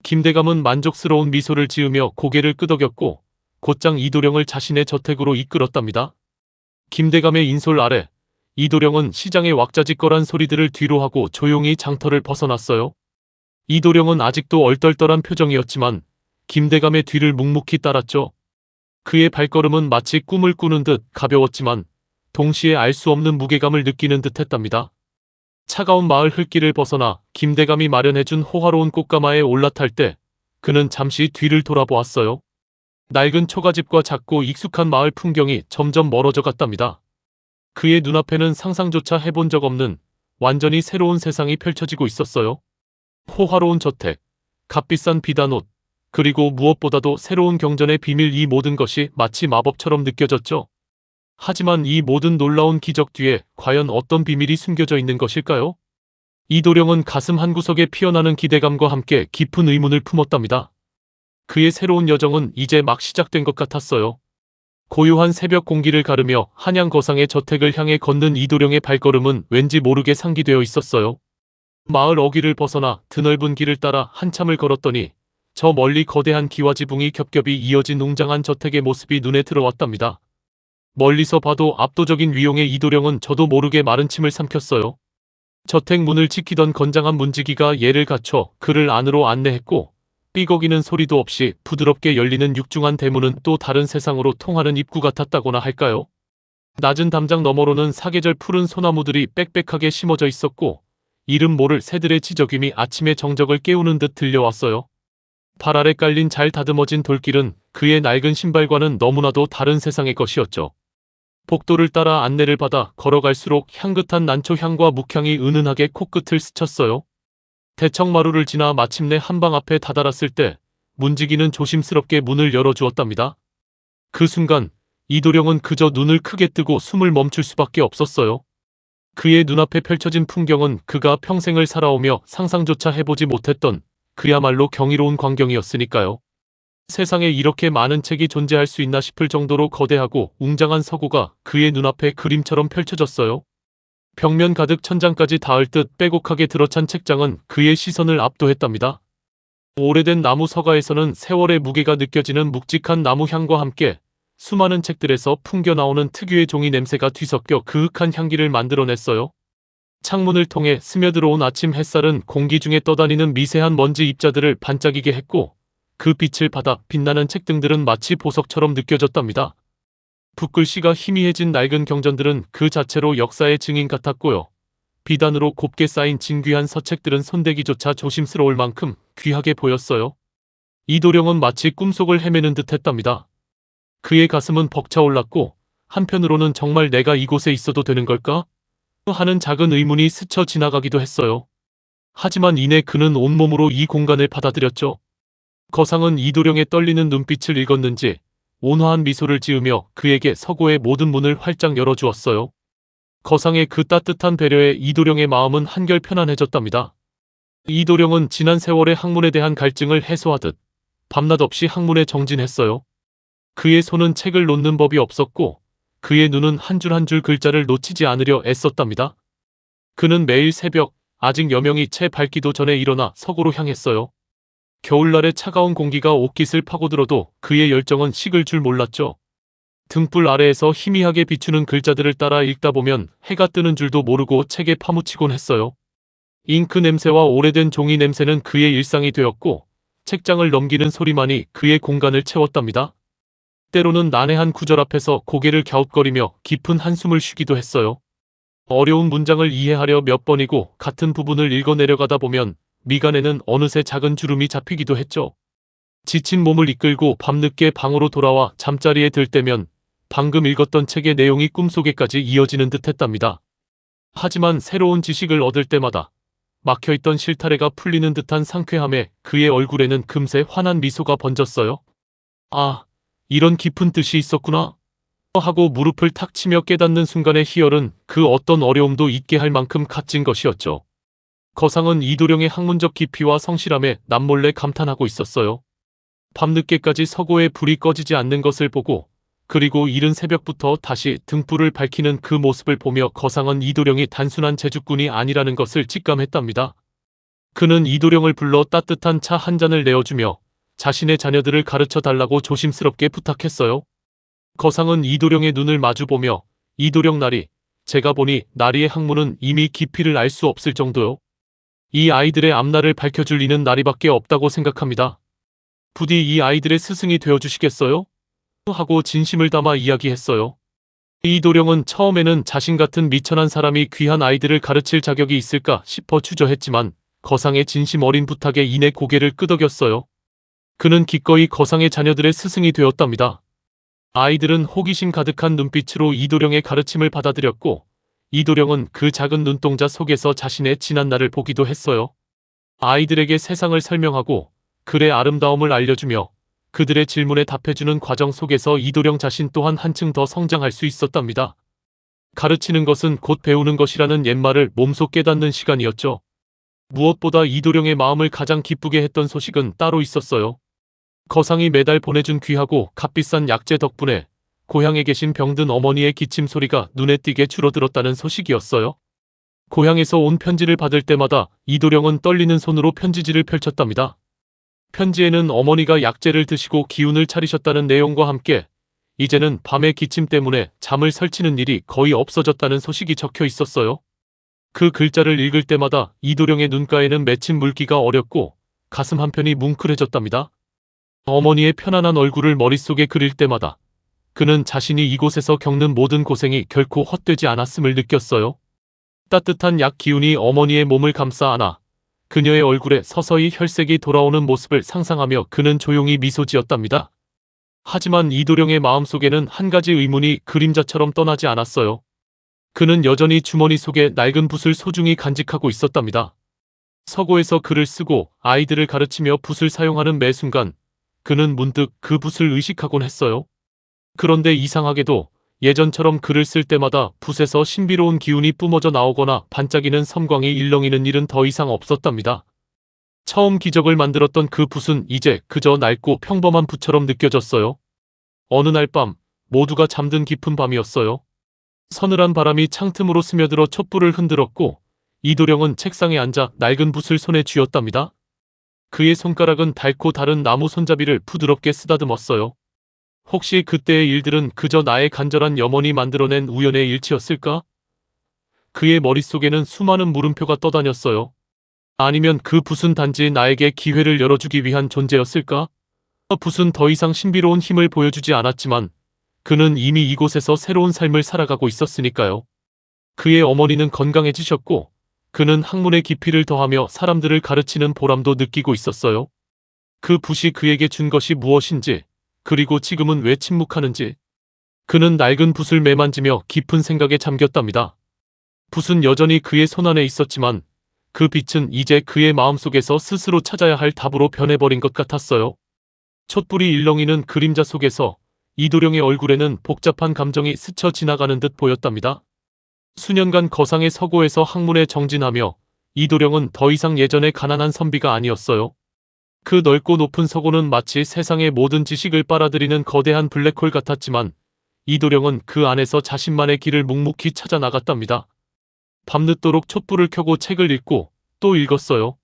김대감은 만족스러운 미소를 지으며 고개를 끄덕였고 곧장 이도령을 자신의 저택으로 이끌었답니다. 김대감의 인솔 아래 이도령은 시장의 왁자지껄한 소리들을 뒤로하고 조용히 장터를 벗어났어요. 이도령은 아직도 얼떨떨한 표정이었지만 김대감의 뒤를 묵묵히 따랐죠. 그의 발걸음은 마치 꿈을 꾸는 듯 가벼웠지만 동시에 알 수 없는 무게감을 느끼는 듯했답니다. 차가운 마을 흙길을 벗어나 김대감이 마련해준 호화로운 꽃가마에 올라탈 때 그는 잠시 뒤를 돌아보았어요. 낡은 초가집과 작고 익숙한 마을 풍경이 점점 멀어져 갔답니다. 그의 눈앞에는 상상조차 해본 적 없는 완전히 새로운 세상이 펼쳐지고 있었어요. 호화로운 저택, 값비싼 비단옷, 그리고 무엇보다도 새로운 경전의 비밀, 이 모든 것이 마치 마법처럼 느껴졌죠. 하지만 이 모든 놀라운 기적 뒤에 과연 어떤 비밀이 숨겨져 있는 것일까요? 이도령은 가슴 한구석에 피어나는 기대감과 함께 깊은 의문을 품었답니다. 그의 새로운 여정은 이제 막 시작된 것 같았어요. 고요한 새벽 공기를 가르며 한양 거상의 저택을 향해 걷는 이도령의 발걸음은 왠지 모르게 상기되어 있었어요. 마을 어귀를 벗어나 드넓은 길을 따라 한참을 걸었더니 저 멀리 거대한 기와 지붕이 겹겹이 이어진 웅장한 저택의 모습이 눈에 들어왔답니다. 멀리서 봐도 압도적인 위용의 이도령은 저도 모르게 마른 침을 삼켰어요. 저택 문을 지키던 건장한 문지기가 예를 갖춰 그를 안으로 안내했고, 삐걱이는 소리도 없이 부드럽게 열리는 육중한 대문은 또 다른 세상으로 통하는 입구 같았다고나 할까요? 낮은 담장 너머로는 사계절 푸른 소나무들이 빽빽하게 심어져 있었고, 이름 모를 새들의 지저귀미 아침의 정적을 깨우는 듯 들려왔어요. 발 아래 깔린 잘 다듬어진 돌길은 그의 낡은 신발과는 너무나도 다른 세상의 것이었죠. 복도를 따라 안내를 받아 걸어갈수록 향긋한 난초 향과 묵향이 은은하게 코끝을 스쳤어요. 대청마루를 지나 마침내 한방 앞에 다다랐을 때 문지기는 조심스럽게 문을 열어주었답니다. 그 순간 이도령은 그저 눈을 크게 뜨고 숨을 멈출 수밖에 없었어요. 그의 눈앞에 펼쳐진 풍경은 그가 평생을 살아오며 상상조차 해보지 못했던 그야말로 경이로운 광경이었으니까요. 세상에 이렇게 많은 책이 존재할 수 있나 싶을 정도로 거대하고 웅장한 서고가 그의 눈앞에 그림처럼 펼쳐졌어요. 벽면 가득 천장까지 닿을 듯 빼곡하게 들어찬 책장은 그의 시선을 압도했답니다. 오래된 나무 서가에서는 세월의 무게가 느껴지는 묵직한 나무 향과 함께 수많은 책들에서 풍겨나오는 특유의 종이 냄새가 뒤섞여 그윽한 향기를 만들어냈어요. 창문을 통해 스며들어온 아침 햇살은 공기 중에 떠다니는 미세한 먼지 입자들을 반짝이게 했고, 그 빛을 받아 빛나는 책등들은 마치 보석처럼 느껴졌답니다. 붓글씨가 희미해진 낡은 경전들은 그 자체로 역사의 증인 같았고요. 비단으로 곱게 쌓인 진귀한 서책들은 손대기조차 조심스러울 만큼 귀하게 보였어요. 이도령은 마치 꿈속을 헤매는 듯 했답니다. 그의 가슴은 벅차올랐고, 한편으로는 정말 내가 이곳에 있어도 되는 걸까? 하는 작은 의문이 스쳐 지나가기도 했어요. 하지만 이내 그는 온몸으로 이 공간을 받아들였죠. 거상은 이도령의 떨리는 눈빛을 읽었는지 온화한 미소를 지으며 그에게 서고의 모든 문을 활짝 열어주었어요. 거상의 그 따뜻한 배려에 이도령의 마음은 한결 편안해졌답니다. 이도령은 지난 세월의 학문에 대한 갈증을 해소하듯 밤낮 없이 학문에 정진했어요. 그의 손은 책을 놓는 법이 없었고, 그의 눈은 한 줄 한 줄 글자를 놓치지 않으려 애썼답니다. 그는 매일 새벽, 아직 여명이 채 밝기도 전에 일어나 서고로 향했어요. 겨울날의 차가운 공기가 옷깃을 파고들어도 그의 열정은 식을 줄 몰랐죠. 등불 아래에서 희미하게 비추는 글자들을 따라 읽다 보면 해가 뜨는 줄도 모르고 책에 파묻히곤 했어요. 잉크 냄새와 오래된 종이 냄새는 그의 일상이 되었고, 책장을 넘기는 소리만이 그의 공간을 채웠답니다. 때로는 난해한 구절 앞에서 고개를 갸웃거리며 깊은 한숨을 쉬기도 했어요. 어려운 문장을 이해하려 몇 번이고 같은 부분을 읽어내려가다 보면 미간에는 어느새 작은 주름이 잡히기도 했죠. 지친 몸을 이끌고 밤늦게 방으로 돌아와 잠자리에 들 때면 방금 읽었던 책의 내용이 꿈속에까지 이어지는 듯 했답니다. 하지만 새로운 지식을 얻을 때마다 막혀있던 실타래가 풀리는 듯한 상쾌함에 그의 얼굴에는 금세 환한 미소가 번졌어요. 아, 이런 깊은 뜻이 있었구나 하고 무릎을 탁 치며 깨닫는 순간의 희열은 그 어떤 어려움도 잊게 할 만큼 값진 것이었죠. 거상은 이도령의 학문적 깊이와 성실함에 남몰래 감탄하고 있었어요. 밤늦게까지 서고에 불이 꺼지지 않는 것을 보고, 그리고 이른 새벽부터 다시 등불을 밝히는 그 모습을 보며 거상은 이도령이 단순한 제주꾼이 아니라는 것을 직감했답니다. 그는 이도령을 불러 따뜻한 차 한 잔을 내어주며 자신의 자녀들을 가르쳐 달라고 조심스럽게 부탁했어요. 거상은 이도령의 눈을 마주보며 이도령 나리, 제가 보니 나리의 학문은 이미 깊이를 알 수 없을 정도요. 이 아이들의 앞날을 밝혀줄 이는 나리밖에 없다고 생각합니다. 부디 이 아이들의 스승이 되어주시겠어요? 하고 진심을 담아 이야기했어요. 이도령은 처음에는 자신 같은 미천한 사람이 귀한 아이들을 가르칠 자격이 있을까 싶어 주저했지만 거상의 진심 어린 부탁에 이내 고개를 끄덕였어요. 그는 기꺼이 거상의 자녀들의 스승이 되었답니다. 아이들은 호기심 가득한 눈빛으로 이도령의 가르침을 받아들였고, 이도령은 그 작은 눈동자 속에서 자신의 지난날을 보기도 했어요. 아이들에게 세상을 설명하고 글의 아름다움을 알려주며 그들의 질문에 답해주는 과정 속에서 이도령 자신 또한 한층 더 성장할 수 있었답니다. 가르치는 것은 곧 배우는 것이라는 옛말을 몸소 깨닫는 시간이었죠. 무엇보다 이도령의 마음을 가장 기쁘게 했던 소식은 따로 있었어요. 거상이 매달 보내준 귀하고 값비싼 약재 덕분에 고향에 계신 병든 어머니의 기침 소리가 눈에 띄게 줄어들었다는 소식이었어요. 고향에서 온 편지를 받을 때마다 이도령은 떨리는 손으로 편지지를 펼쳤답니다. 편지에는 어머니가 약재를 드시고 기운을 차리셨다는 내용과 함께 이제는 밤의 기침 때문에 잠을 설치는 일이 거의 없어졌다는 소식이 적혀 있었어요. 그 글자를 읽을 때마다 이도령의 눈가에는 맺힌 물기가 어렸고 가슴 한편이 뭉클해졌답니다. 어머니의 편안한 얼굴을 머릿속에 그릴 때마다 그는 자신이 이곳에서 겪는 모든 고생이 결코 헛되지 않았음을 느꼈어요. 따뜻한 약 기운이 어머니의 몸을 감싸 안아 그녀의 얼굴에 서서히 혈색이 돌아오는 모습을 상상하며 그는 조용히 미소 지었답니다. 하지만 이도령의 마음속에는 한 가지 의문이 그림자처럼 떠나지 않았어요. 그는 여전히 주머니 속에 낡은 붓을 소중히 간직하고 있었답니다. 서고에서 글을 쓰고 아이들을 가르치며 붓을 사용하는 매 순간 그는 문득 그 붓을 의식하곤 했어요. 그런데 이상하게도 예전처럼 글을 쓸 때마다 붓에서 신비로운 기운이 뿜어져 나오거나 반짝이는 섬광이 일렁이는 일은 더 이상 없었답니다. 처음 기적을 만들었던 그 붓은 이제 그저 낡고 평범한 붓처럼 느껴졌어요. 어느 날 밤 모두가 잠든 깊은 밤이었어요. 서늘한 바람이 창틈으로 스며들어 촛불을 흔들었고 이도령은 책상에 앉아 낡은 붓을 손에 쥐었답니다. 그의 손가락은 닳고 다른 나무 손잡이를 부드럽게 쓰다듬었어요. 혹시 그때의 일들은 그저 나의 간절한 염원이 만들어낸 우연의 일치였을까? 그의 머릿속에는 수많은 물음표가 떠다녔어요. 아니면 그 붓은 단지 나에게 기회를 열어주기 위한 존재였을까? 붓은 더 이상 신비로운 힘을 보여주지 않았지만 그는 이미 이곳에서 새로운 삶을 살아가고 있었으니까요. 그의 어머니는 건강해지셨고 그는 학문의 깊이를 더하며 사람들을 가르치는 보람도 느끼고 있었어요. 그 붓이 그에게 준 것이 무엇인지, 그리고 지금은 왜 침묵하는지. 그는 낡은 붓을 매만지며 깊은 생각에 잠겼답니다. 붓은 여전히 그의 손안에 있었지만 그 빛은 이제 그의 마음속에서 스스로 찾아야 할 답으로 변해버린 것 같았어요. 촛불이 일렁이는 그림자 속에서 이도령의 얼굴에는 복잡한 감정이 스쳐 지나가는 듯 보였답니다. 수년간 거상의 서고에서 학문에 정진하며 이도령은 더 이상 예전의 가난한 선비가 아니었어요. 그 넓고 높은 서고는 마치 세상의 모든 지식을 빨아들이는 거대한 블랙홀 같았지만 이도령은 그 안에서 자신만의 길을 묵묵히 찾아 나갔답니다. 밤늦도록 촛불을 켜고 책을 읽고 또 읽었어요.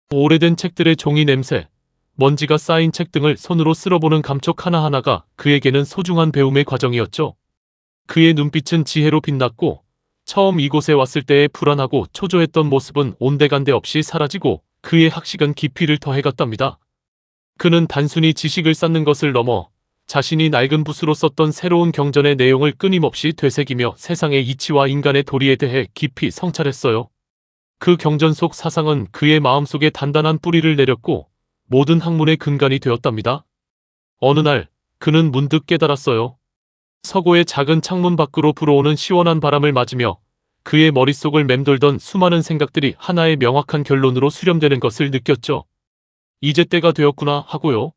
오래된 책들의 종이 냄새, 먼지가 쌓인 책 등을 손으로 쓸어보는 감촉 하나하나가 그에게는 소중한 배움의 과정이었죠. 그의 눈빛은 지혜로 빛났고 처음 이곳에 왔을 때의 불안하고 초조했던 모습은 온데간데 없이 사라지고 그의 학식은 깊이를 더해갔답니다. 그는 단순히 지식을 쌓는 것을 넘어 자신이 낡은 붓으로 썼던 새로운 경전의 내용을 끊임없이 되새기며 세상의 이치와 인간의 도리에 대해 깊이 성찰했어요. 그 경전 속 사상은 그의 마음속에 단단한 뿌리를 내렸고 모든 학문의 근간이 되었답니다. 어느 날 그는 문득 깨달았어요. 서고의 작은 창문 밖으로 불어오는 시원한 바람을 맞으며 그의 머릿속을 맴돌던 수많은 생각들이 하나의 명확한 결론으로 수렴되는 것을 느꼈죠. 이제 때가 되었구나 하고요.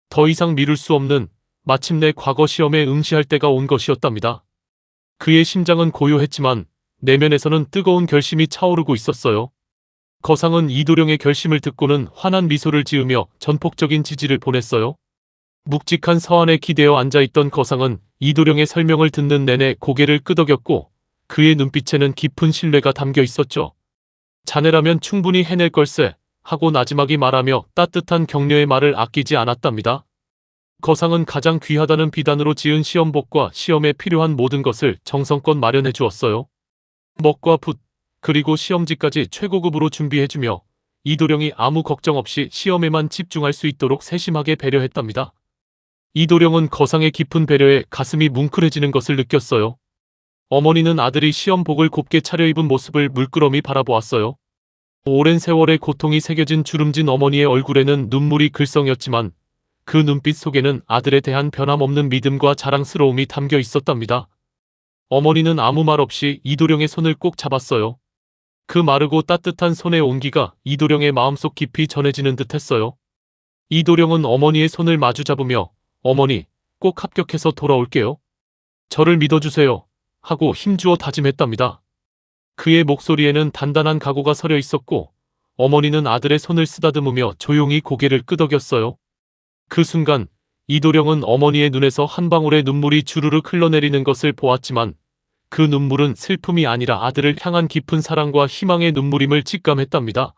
더 이상 미룰 수 없는, 마침내 과거 시험에 응시할 때가 온 것이었답니다. 그의 심장은 고요했지만 내면에서는 뜨거운 결심이 차오르고 있었어요. 거상은 이도령의 결심을 듣고는 환한 미소를 지으며 전폭적인 지지를 보냈어요. 묵직한 서안에 기대어 앉아있던 거상은 이도령의 설명을 듣는 내내 고개를 끄덕였고 그의 눈빛에는 깊은 신뢰가 담겨 있었죠. 자네라면 충분히 해낼 걸세 하고 나지막이 말하며 따뜻한 격려의 말을 아끼지 않았답니다. 거상은 가장 귀하다는 비단으로 지은 시험복과 시험에 필요한 모든 것을 정성껏 마련해 주었어요. 먹과 붓, 그리고 시험지까지 최고급으로 준비해주며 이도령이 아무 걱정 없이 시험에만 집중할 수 있도록 세심하게 배려했답니다. 이도령은 거상의 깊은 배려에 가슴이 뭉클해지는 것을 느꼈어요. 어머니는 아들이 시험복을 곱게 차려입은 모습을 물끄러미 바라보았어요. 오랜 세월의 고통이 새겨진 주름진 어머니의 얼굴에는 눈물이 글썽였지만 그 눈빛 속에는 아들에 대한 변함없는 믿음과 자랑스러움이 담겨 있었답니다. 어머니는 아무 말 없이 이도령의 손을 꼭 잡았어요. 그 마르고 따뜻한 손의 온기가 이도령의 마음속 깊이 전해지는 듯 했어요. 이도령은 어머니의 손을 마주 잡으며 어머니, 꼭 합격해서 돌아올게요. 저를 믿어주세요. 하고 힘주어 다짐했답니다. 그의 목소리에는 단단한 각오가 서려 있었고 어머니는 아들의 손을 쓰다듬으며 조용히 고개를 끄덕였어요. 그 순간 이도령은 어머니의 눈에서 한 방울의 눈물이 주르륵 흘러내리는 것을 보았지만 그 눈물은 슬픔이 아니라 아들을 향한 깊은 사랑과 희망의 눈물임을 직감했답니다.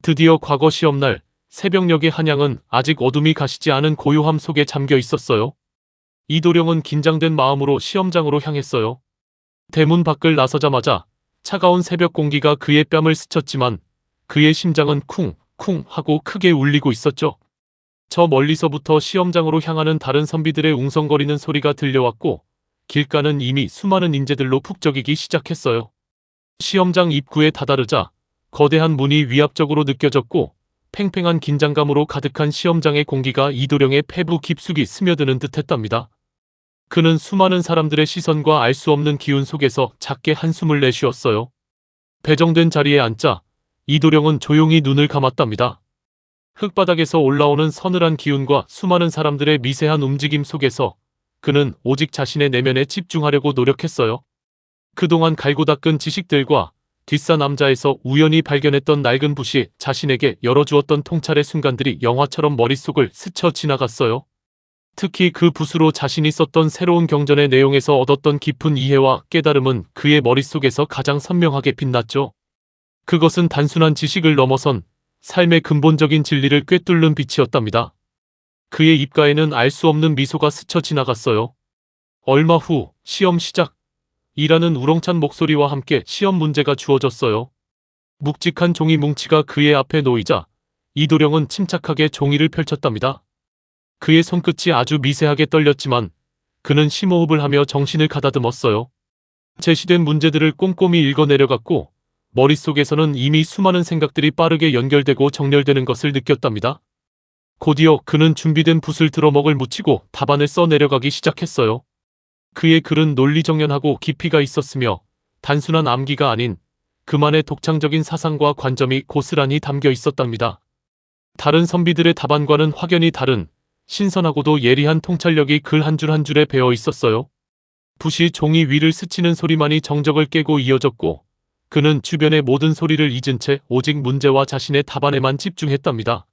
드디어 과거 시험날 새벽녘의 한양은 아직 어둠이 가시지 않은 고요함 속에 잠겨 있었어요. 이도령은 긴장된 마음으로 시험장으로 향했어요. 대문 밖을 나서자마자 차가운 새벽 공기가 그의 뺨을 스쳤지만 그의 심장은 쿵쿵 하고 크게 울리고 있었죠. 저 멀리서부터 시험장으로 향하는 다른 선비들의 웅성거리는 소리가 들려왔고 길가는 이미 수많은 인재들로 북적이기 시작했어요. 시험장 입구에 다다르자 거대한 문이 위압적으로 느껴졌고 팽팽한 긴장감으로 가득한 시험장의 공기가 이도령의 폐부 깊숙이 스며드는 듯했답니다. 그는 수많은 사람들의 시선과 알 수 없는 기운 속에서 작게 한숨을 내쉬었어요. 배정된 자리에 앉자 이도령은 조용히 눈을 감았답니다. 흙바닥에서 올라오는 서늘한 기운과 수많은 사람들의 미세한 움직임 속에서 그는 오직 자신의 내면에 집중하려고 노력했어요. 그동안 갈고 닦은 지식들과 뒷산 남자에서 우연히 발견했던 낡은 붓이 자신에게 열어주었던 통찰의 순간들이 영화처럼 머릿속을 스쳐 지나갔어요. 특히 그 붓으로 자신이 썼던 새로운 경전의 내용에서 얻었던 깊은 이해와 깨달음은 그의 머릿속에서 가장 선명하게 빛났죠. 그것은 단순한 지식을 넘어선 삶의 근본적인 진리를 꿰뚫는 빛이었답니다. 그의 입가에는 알 수 없는 미소가 스쳐 지나갔어요. 얼마 후 시험 시작! 이라는 우렁찬 목소리와 함께 시험 문제가 주어졌어요. 묵직한 종이 뭉치가 그의 앞에 놓이자 이도령은 침착하게 종이를 펼쳤답니다. 그의 손끝이 아주 미세하게 떨렸지만 그는 심호흡을 하며 정신을 가다듬었어요. 제시된 문제들을 꼼꼼히 읽어내려갔고 머릿속에서는 이미 수많은 생각들이 빠르게 연결되고 정렬되는 것을 느꼈답니다. 곧이어 그는 준비된 붓을 들어먹을 묻히고 답안을 써내려가기 시작했어요. 그의 글은 논리정연하고 깊이가 있었으며 단순한 암기가 아닌 그만의 독창적인 사상과 관점이 고스란히 담겨 있었답니다. 다른 선비들의 답안과는 확연히 다른 신선하고도 예리한 통찰력이 글 한 줄 한 줄에 배어 있었어요. 붓이 종이 위를 스치는 소리만이 정적을 깨고 이어졌고 그는 주변의 모든 소리를 잊은 채 오직 문제와 자신의 답안에만 집중했답니다.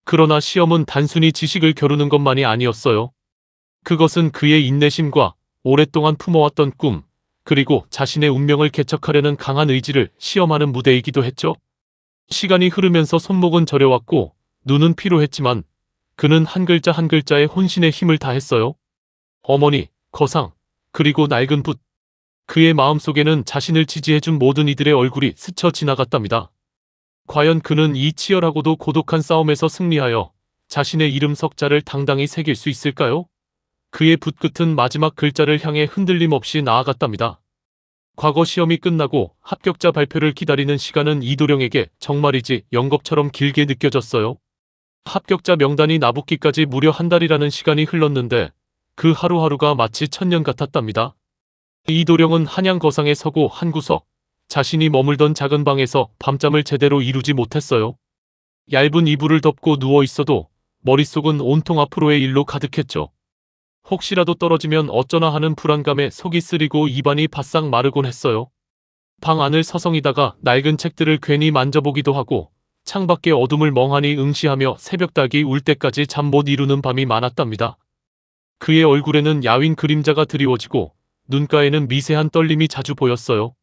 그러나 시험은 단순히 지식을 겨루는 것만이 아니었어요. 그것은 그의 인내심과 오랫동안 품어왔던 꿈, 그리고 자신의 운명을 개척하려는 강한 의지를 시험하는 무대이기도 했죠. 시간이 흐르면서 손목은 저려왔고 눈은 피로했지만 그는 한 글자 한 글자에 혼신의 힘을 다했어요. 어머니, 거상, 그리고 낡은 붓. 그의 마음속에는 자신을 지지해준 모든 이들의 얼굴이 스쳐 지나갔답니다. 과연 그는 이 치열하고도 고독한 싸움에서 승리하여 자신의 이름 석자를 당당히 새길 수 있을까요? 그의 붓끝은 마지막 글자를 향해 흔들림 없이 나아갔답니다. 과거 시험이 끝나고 합격자 발표를 기다리는 시간은 이도령에게 정말이지 영겁처럼 길게 느껴졌어요. 합격자 명단이 나붙기까지 무려 한 달이라는 시간이 흘렀는데 그 하루하루가 마치 천년 같았답니다. 이도령은 한양 거상에 서고 한 구석, 자신이 머물던 작은 방에서 밤잠을 제대로 이루지 못했어요. 얇은 이불을 덮고 누워 있어도 머릿속은 온통 앞으로의 일로 가득했죠. 혹시라도 떨어지면 어쩌나 하는 불안감에 속이 쓰리고 입안이 바싹 마르곤 했어요. 방 안을 서성이다가 낡은 책들을 괜히 만져보기도 하고 창밖의 어둠을 멍하니 응시하며 새벽닭이 울 때까지 잠 못 이루는 밤이 많았답니다. 그의 얼굴에는 야윈 그림자가 드리워지고 눈가에는 미세한 떨림이 자주 보였어요.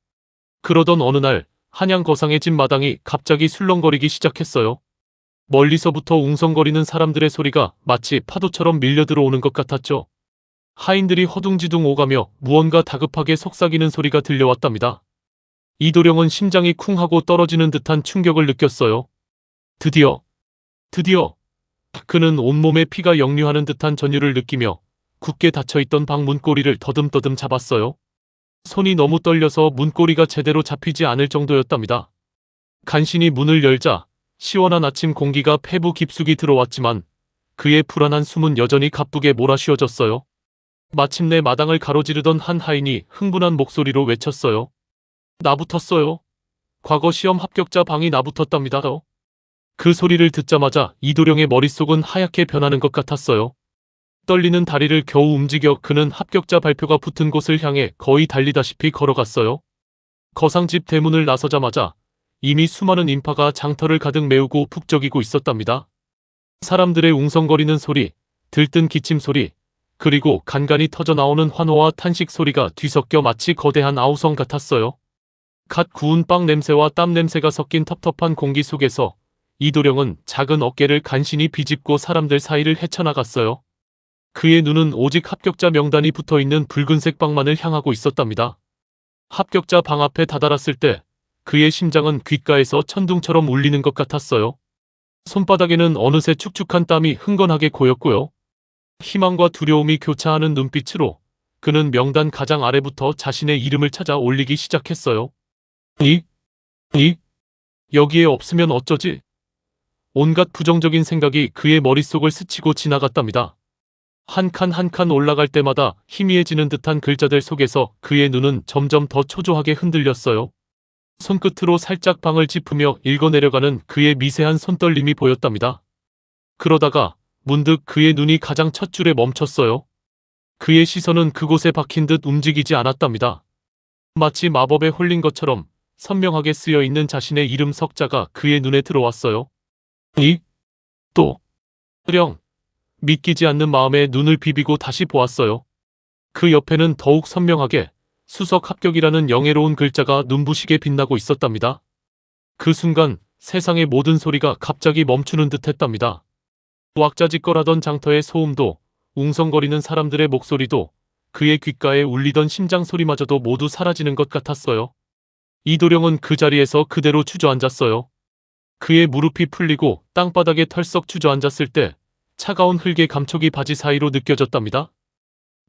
그러던 어느 날 한양 거상의 집 마당이 갑자기 술렁거리기 시작했어요. 멀리서부터 웅성거리는 사람들의 소리가 마치 파도처럼 밀려 들어오는 것 같았죠. 하인들이 허둥지둥 오가며 무언가 다급하게 속삭이는 소리가 들려왔답니다. 이도령은 심장이 쿵 하고 떨어지는 듯한 충격을 느꼈어요. 드디어 그는 온몸에 피가 역류하는 듯한 전율을 느끼며 굳게 닫혀있던 방 문고리를 더듬더듬 잡았어요. 손이 너무 떨려서 문고리가 제대로 잡히지 않을 정도였답니다. 간신히 문을 열자 시원한 아침 공기가 폐부 깊숙이 들어왔지만 그의 불안한 숨은 여전히 가쁘게 몰아쉬어졌어요. 마침내 마당을 가로지르던 한 하인이 흥분한 목소리로 외쳤어요. 나붙었어요. 과거 시험 합격자 방이 나붙었답니다. 그 소리를 듣자마자 이도령의 머릿속은 하얗게 변하는 것 같았어요. 떨리는 다리를 겨우 움직여 그는 합격자 발표가 붙은 곳을 향해 거의 달리다시피 걸어갔어요. 거상집 대문을 나서자마자 이미 수많은 인파가 장터를 가득 메우고 북적이고 있었답니다. 사람들의 웅성거리는 소리, 들뜬 기침 소리, 그리고 간간히 터져나오는 환호와 탄식 소리가 뒤섞여 마치 거대한 아우성 같았어요. 갓 구운 빵 냄새와 땀 냄새가 섞인 텁텁한 공기 속에서 이도령은 작은 어깨를 간신히 비집고 사람들 사이를 헤쳐나갔어요. 그의 눈은 오직 합격자 명단이 붙어있는 붉은색 방만을 향하고 있었답니다. 합격자 방 앞에 다다랐을 때 그의 심장은 귓가에서 천둥처럼 울리는 것 같았어요. 손바닥에는 어느새 축축한 땀이 흥건하게 고였고요. 희망과 두려움이 교차하는 눈빛으로 그는 명단 가장 아래부터 자신의 이름을 찾아 올리기 시작했어요. 여기에 없으면 어쩌지? 온갖 부정적인 생각이 그의 머릿속을 스치고 지나갔답니다. 한 칸 한 칸 올라갈 때마다 희미해지는 듯한 글자들 속에서 그의 눈은 점점 더 초조하게 흔들렸어요. 손끝으로 살짝 방을 짚으며 읽어내려가는 그의 미세한 손떨림이 보였답니다. 그러다가 문득 그의 눈이 가장 첫 줄에 멈췄어요. 그의 시선은 그곳에 박힌 듯 움직이지 않았답니다. 마치 마법에 홀린 것처럼 선명하게 쓰여 있는 자신의 이름 석자가 그의 눈에 들어왔어요. 령. 믿기지 않는 마음에 눈을 비비고 다시 보았어요. 그 옆에는 더욱 선명하게 수석 합격이라는 영예로운 글자가 눈부시게 빛나고 있었답니다. 그 순간 세상의 모든 소리가 갑자기 멈추는 듯 했답니다. 왁자지껄하던 장터의 소음도, 웅성거리는 사람들의 목소리도, 그의 귓가에 울리던 심장 소리마저도 모두 사라지는 것 같았어요. 이도령은 그 자리에서 그대로 주저앉았어요. 그의 무릎이 풀리고 땅바닥에 털썩 주저앉았을 때 차가운 흙의 감촉이 바지 사이로 느껴졌답니다.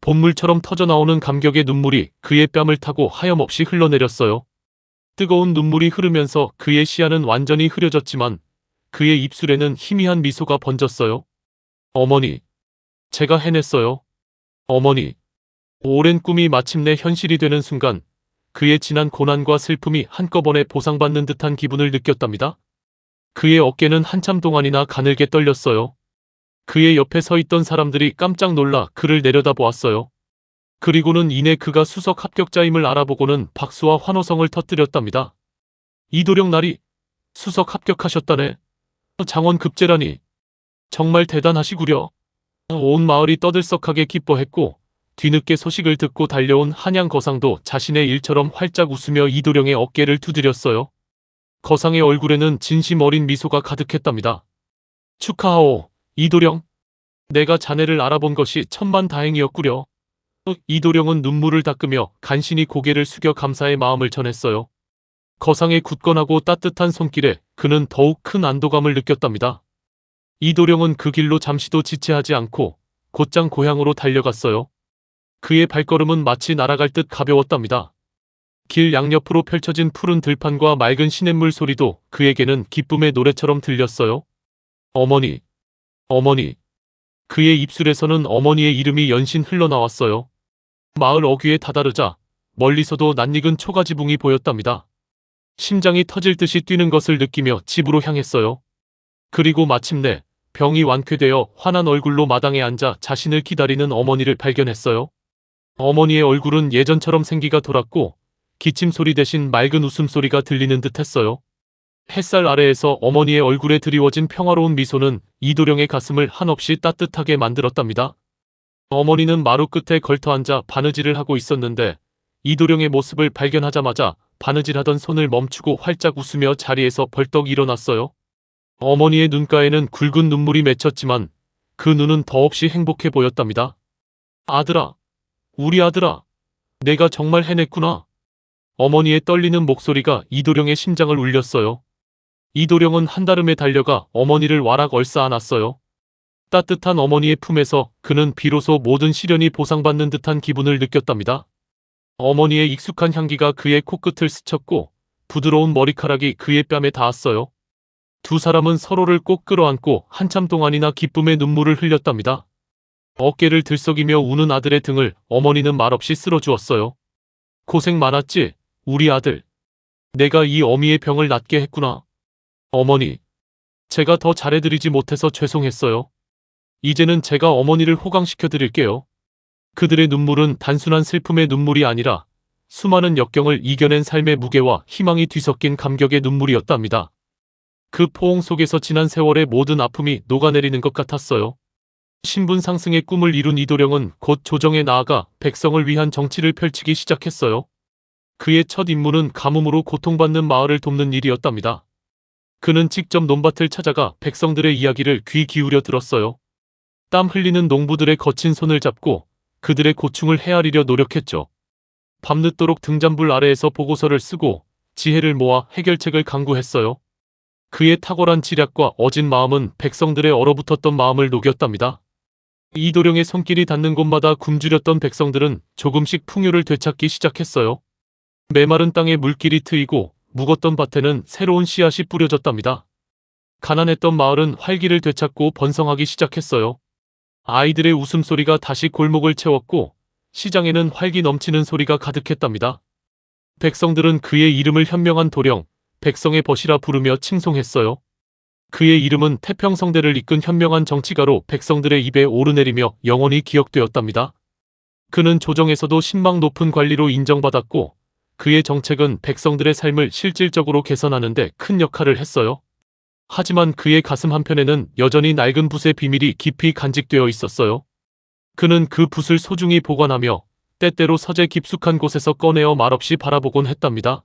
본물처럼 터져나오는 감격의 눈물이 그의 뺨을 타고 하염없이 흘러내렸어요. 뜨거운 눈물이 흐르면서 그의 시야는 완전히 흐려졌지만 그의 입술에는 희미한 미소가 번졌어요. 어머니, 제가 해냈어요. 어머니. 오랜 꿈이 마침내 현실이 되는 순간 그의 지난 고난과 슬픔이 한꺼번에 보상받는 듯한 기분을 느꼈답니다. 그의 어깨는 한참 동안이나 가늘게 떨렸어요. 그의 옆에 서 있던 사람들이 깜짝 놀라 그를 내려다보았어요. 그리고는 이내 그가 수석 합격자임을 알아보고는 박수와 환호성을 터뜨렸답니다. 이도령 나리, 수석 합격하셨다네. 장원 급제라니. 정말 대단하시구려. 온 마을이 떠들썩하게 기뻐했고 뒤늦게 소식을 듣고 달려온 한양 거상도 자신의 일처럼 활짝 웃으며 이도령의 어깨를 두드렸어요. 거상의 얼굴에는 진심 어린 미소가 가득했답니다. 축하하오, 이도령. 내가 자네를 알아본 것이 천만다행이었구려. 이도령은 눈물을 닦으며 간신히 고개를 숙여 감사의 마음을 전했어요. 거상의 굳건하고 따뜻한 손길에 그는 더욱 큰 안도감을 느꼈답니다. 이도령은 그 길로 잠시도 지체하지 않고 곧장 고향으로 달려갔어요. 그의 발걸음은 마치 날아갈 듯 가벼웠답니다. 길 양옆으로 펼쳐진 푸른 들판과 맑은 시냇물 소리도 그에게는 기쁨의 노래처럼 들렸어요. 어머니, 어머니. 그의 입술에서는 어머니의 이름이 연신 흘러나왔어요. 마을 어귀에 다다르자 멀리서도 낯익은 초가지붕이 보였답니다. 심장이 터질 듯이 뛰는 것을 느끼며 집으로 향했어요. 그리고 마침내 병이 완쾌되어 환한 얼굴로 마당에 앉아 자신을 기다리는 어머니를 발견했어요. 어머니의 얼굴은 예전처럼 생기가 돌았고 기침 소리 대신 맑은 웃음소리가 들리는 듯 했어요. 햇살 아래에서 어머니의 얼굴에 드리워진 평화로운 미소는 이도령의 가슴을 한없이 따뜻하게 만들었답니다. 어머니는 마루 끝에 걸터앉아 바느질을 하고 있었는데 이도령의 모습을 발견하자마자 바느질하던 손을 멈추고 활짝 웃으며 자리에서 벌떡 일어났어요. 어머니의 눈가에는 굵은 눈물이 맺혔지만 그 눈은 더없이 행복해 보였답니다. 아들아, 우리 아들아, 내가 정말 해냈구나. 어머니의 떨리는 목소리가 이도령의 심장을 울렸어요. 이도령은 한달음에 달려가 어머니를 와락 얼싸 안았어요. 따뜻한 어머니의 품에서 그는 비로소 모든 시련이 보상받는 듯한 기분을 느꼈답니다. 어머니의 익숙한 향기가 그의 코끝을 스쳤고 부드러운 머리카락이 그의 뺨에 닿았어요. 두 사람은 서로를 꼭 끌어안고 한참 동안이나 기쁨의 눈물을 흘렸답니다. 어깨를 들썩이며 우는 아들의 등을 어머니는 말없이 쓸어주었어요. 고생 많았지, 우리 아들. 내가 이 어미의 병을 낫게 했구나. 어머니, 제가 더 잘해드리지 못해서 죄송했어요. 이제는 제가 어머니를 호강시켜 드릴게요. 그들의 눈물은 단순한 슬픔의 눈물이 아니라 수많은 역경을 이겨낸 삶의 무게와 희망이 뒤섞인 감격의 눈물이었답니다. 그 포옹 속에서 지난 세월의 모든 아픔이 녹아내리는 것 같았어요. 신분 상승의 꿈을 이룬 이도령은 곧 조정에 나아가 백성을 위한 정치를 펼치기 시작했어요. 그의 첫 임무는 가뭄으로 고통받는 마을을 돕는 일이었답니다. 그는 직접 논밭을 찾아가 백성들의 이야기를 귀 기울여 들었어요. 땀 흘리는 농부들의 거친 손을 잡고 그들의 고충을 헤아리려 노력했죠. 밤늦도록 등잔불 아래에서 보고서를 쓰고 지혜를 모아 해결책을 강구했어요. 그의 탁월한 지략과 어진 마음은 백성들의 얼어붙었던 마음을 녹였답니다. 이도령의 손길이 닿는 곳마다 굶주렸던 백성들은 조금씩 풍요를 되찾기 시작했어요. 메마른 땅에 물길이 트이고 묵었던 밭에는 새로운 씨앗이 뿌려졌답니다. 가난했던 마을은 활기를 되찾고 번성하기 시작했어요. 아이들의 웃음소리가 다시 골목을 채웠고 시장에는 활기 넘치는 소리가 가득했답니다. 백성들은 그의 이름을 현명한 도령, 백성의 벗이라 부르며 칭송했어요. 그의 이름은 태평성대를 이끈 현명한 정치가로 백성들의 입에 오르내리며 영원히 기억되었답니다. 그는 조정에서도 신망 높은 관리로 인정받았고 그의 정책은 백성들의 삶을 실질적으로 개선하는 데 큰 역할을 했어요. 하지만 그의 가슴 한편에는 여전히 낡은 붓의 비밀이 깊이 간직되어 있었어요. 그는 그 붓을 소중히 보관하며 때때로 서재 깊숙한 곳에서 꺼내어 말없이 바라보곤 했답니다.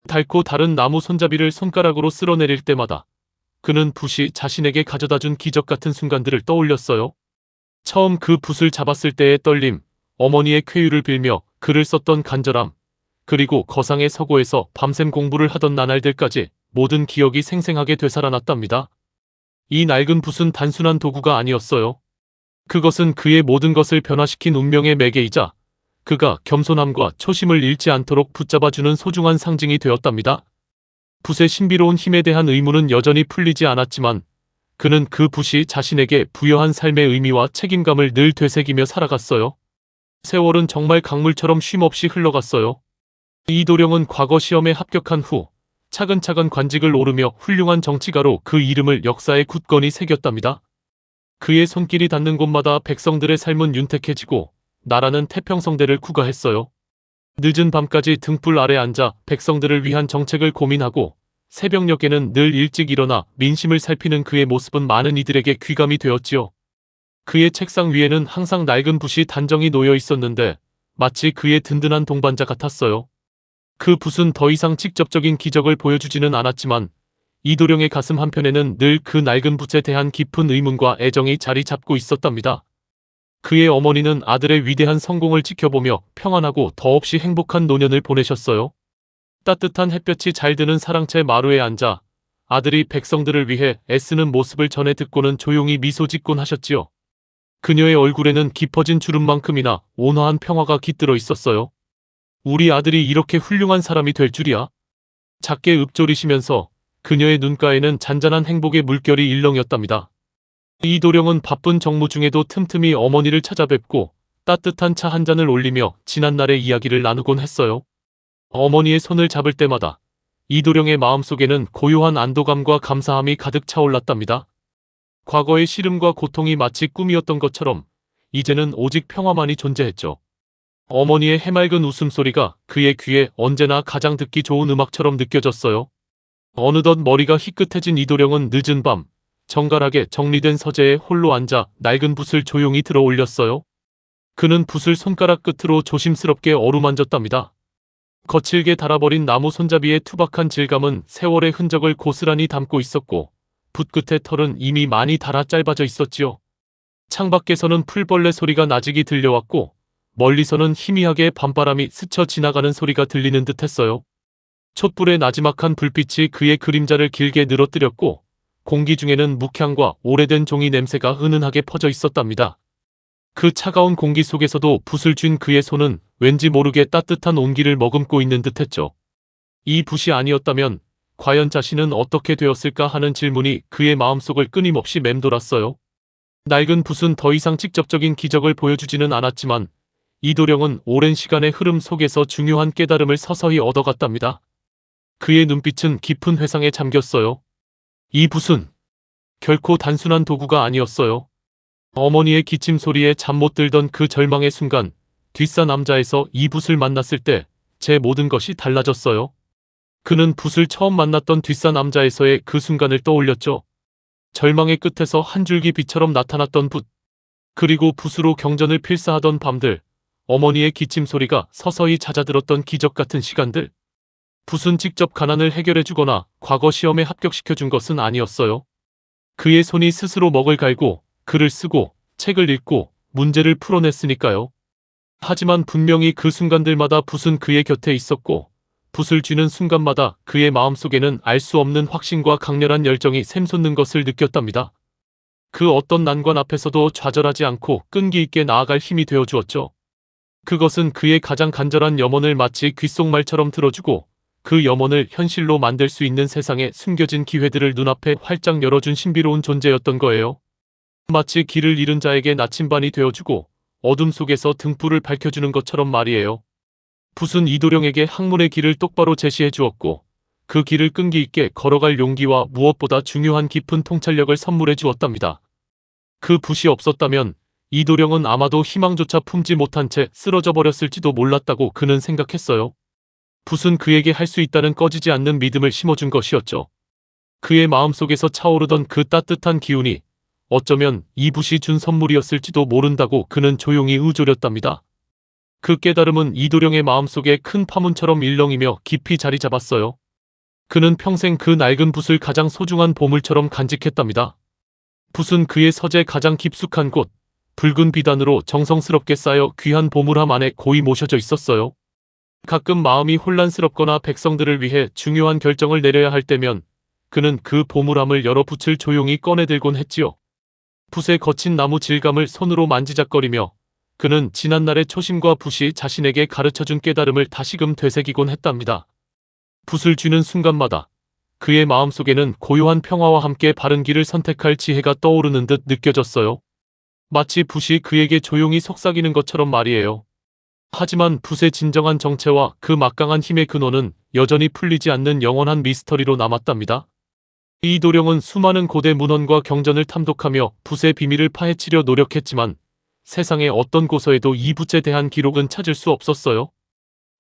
닳고 다른 나무 손잡이를 손가락으로 쓸어내릴 때마다 그는 붓이 자신에게 가져다준 기적 같은 순간들을 떠올렸어요. 처음 그 붓을 잡았을 때의 떨림, 어머니의 쾌유를 빌며 글을 썼던 간절함, 그리고 거상의 서고에서 밤샘 공부를 하던 나날들까지 모든 기억이 생생하게 되살아났답니다. 이 낡은 붓은 단순한 도구가 아니었어요. 그것은 그의 모든 것을 변화시킨 운명의 매개이자 그가 겸손함과 초심을 잃지 않도록 붙잡아주는 소중한 상징이 되었답니다. 붓의 신비로운 힘에 대한 의문은 여전히 풀리지 않았지만 그는 그 붓이 자신에게 부여한 삶의 의미와 책임감을 늘 되새기며 살아갔어요. 세월은 정말 강물처럼 쉼없이 흘러갔어요. 이도령은 과거 시험에 합격한 후 차근차근 관직을 오르며 훌륭한 정치가로 그 이름을 역사에 굳건히 새겼답니다. 그의 손길이 닿는 곳마다 백성들의 삶은 윤택해지고 나라는 태평성대를 구가했어요. 늦은 밤까지 등불 아래 앉아 백성들을 위한 정책을 고민하고 새벽녘에는 늘 일찍 일어나 민심을 살피는 그의 모습은 많은 이들에게 귀감이 되었지요. 그의 책상 위에는 항상 낡은 붓이 단정히 놓여 있었는데 마치 그의 든든한 동반자 같았어요. 그 붓은 더 이상 직접적인 기적을 보여주지는 않았지만 이도령의 가슴 한편에는 늘 그 낡은 붓에 대한 깊은 의문과 애정이 자리 잡고 있었답니다. 그의 어머니는 아들의 위대한 성공을 지켜보며 평안하고 더없이 행복한 노년을 보내셨어요. 따뜻한 햇볕이 잘 드는 사랑채 마루에 앉아 아들이 백성들을 위해 애쓰는 모습을 전해 듣고는 조용히 미소 짓곤 하셨지요. 그녀의 얼굴에는 깊어진 주름만큼이나 온화한 평화가 깃들어 있었어요. 우리 아들이 이렇게 훌륭한 사람이 될 줄이야. 작게 읊조리시면서 그녀의 눈가에는 잔잔한 행복의 물결이 일렁였답니다. 이도령은 바쁜 정무 중에도 틈틈이 어머니를 찾아뵙고 따뜻한 차 한 잔을 올리며 지난날의 이야기를 나누곤 했어요. 어머니의 손을 잡을 때마다 이도령의 마음속에는 고요한 안도감과 감사함이 가득 차올랐답니다. 과거의 시름과 고통이 마치 꿈이었던 것처럼 이제는 오직 평화만이 존재했죠. 어머니의 해맑은 웃음소리가 그의 귀에 언제나 가장 듣기 좋은 음악처럼 느껴졌어요. 어느덧 머리가 희끗해진 이도령은 늦은 밤 정갈하게 정리된 서재에 홀로 앉아 낡은 붓을 조용히 들어 올렸어요. 그는 붓을 손가락 끝으로 조심스럽게 어루만졌답니다. 거칠게 닳아버린 나무 손잡이의 투박한 질감은 세월의 흔적을 고스란히 담고 있었고 붓 끝의 털은 이미 많이 닳아 짧아져 있었지요. 창밖에서는 풀벌레 소리가 나직이 들려왔고 멀리서는 희미하게 밤바람이 스쳐 지나가는 소리가 들리는 듯했어요. 촛불의 나지막한 불빛이 그의 그림자를 길게 늘어뜨렸고 공기 중에는 묵향과 오래된 종이 냄새가 은은하게 퍼져 있었답니다. 그 차가운 공기 속에서도 붓을 쥔 그의 손은 왠지 모르게 따뜻한 온기를 머금고 있는 듯했죠. 이 붓이 아니었다면 과연 자신은 어떻게 되었을까 하는 질문이 그의 마음속을 끊임없이 맴돌았어요. 낡은 붓은 더 이상 직접적인 기적을 보여주지는 않았지만 이도령은 오랜 시간의 흐름 속에서 중요한 깨달음을 서서히 얻어갔답니다. 그의 눈빛은 깊은 회상에 잠겼어요. 이 붓은 결코 단순한 도구가 아니었어요. 어머니의 기침 소리에 잠 못 들던 그 절망의 순간 뒷산 암자에서 이 붓을 만났을 때 제 모든 것이 달라졌어요. 그는 붓을 처음 만났던 뒷산 암자에서의 그 순간을 떠올렸죠. 절망의 끝에서 한 줄기 빛처럼 나타났던 붓, 그리고 붓으로 경전을 필사하던 밤들, 어머니의 기침 소리가 서서히 잦아들었던 기적 같은 시간들. 붓은 직접 가난을 해결해주거나 과거 시험에 합격시켜준 것은 아니었어요. 그의 손이 스스로 먹을 갈고 글을 쓰고 책을 읽고 문제를 풀어냈으니까요. 하지만 분명히 그 순간들마다 붓은 그의 곁에 있었고 붓을 쥐는 순간마다 그의 마음속에는 알 수 없는 확신과 강렬한 열정이 샘솟는 것을 느꼈답니다. 그 어떤 난관 앞에서도 좌절하지 않고 끈기 있게 나아갈 힘이 되어 주었죠. 그것은 그의 가장 간절한 염원을 마치 귓속말처럼 들어주고 그 염원을 현실로 만들 수 있는 세상에 숨겨진 기회들을 눈앞에 활짝 열어준 신비로운 존재였던 거예요. 마치 길을 잃은 자에게 나침반이 되어주고 어둠 속에서 등불을 밝혀주는 것처럼 말이에요. 붓은 이도령에게 학문의 길을 똑바로 제시해 주었고 그 길을 끈기 있게 걸어갈 용기와 무엇보다 중요한 깊은 통찰력을 선물해 주었답니다. 그 붓이 없었다면 이도령은 아마도 희망조차 품지 못한 채 쓰러져 버렸을지도 몰랐다고 그는 생각했어요. 붓은 그에게 할 수 있다는 꺼지지 않는 믿음을 심어준 것이었죠. 그의 마음속에서 차오르던 그 따뜻한 기운이 어쩌면 이 붓이 준 선물이었을지도 모른다고 그는 조용히 의존했답니다. 그 깨달음은 이도령의 마음속에 큰 파문처럼 일렁이며 깊이 자리 잡았어요. 그는 평생 그 낡은 붓을 가장 소중한 보물처럼 간직했답니다. 붓은 그의 서재 가장 깊숙한 곳, 붉은 비단으로 정성스럽게 쌓여 귀한 보물함 안에 고이 모셔져 있었어요. 가끔 마음이 혼란스럽거나 백성들을 위해 중요한 결정을 내려야 할 때면 그는 그 보물함을 열어 붓을 조용히 꺼내 들곤 했지요. 붓의 거친 나무 질감을 손으로 만지작거리며 그는 지난날의 초심과 붓이 자신에게 가르쳐준 깨달음을 다시금 되새기곤 했답니다. 붓을 쥐는 순간마다 그의 마음속에는 고요한 평화와 함께 바른 길을 선택할 지혜가 떠오르는 듯 느껴졌어요. 마치 붓이 그에게 조용히 속삭이는 것처럼 말이에요. 하지만 붓의 진정한 정체와 그 막강한 힘의 근원은 여전히 풀리지 않는 영원한 미스터리로 남았답니다. 이도령은 수많은 고대 문헌과 경전을 탐독하며 붓의 비밀을 파헤치려 노력했지만 세상의 어떤 곳에도 이 붓에 대한 기록은 찾을 수 없었어요.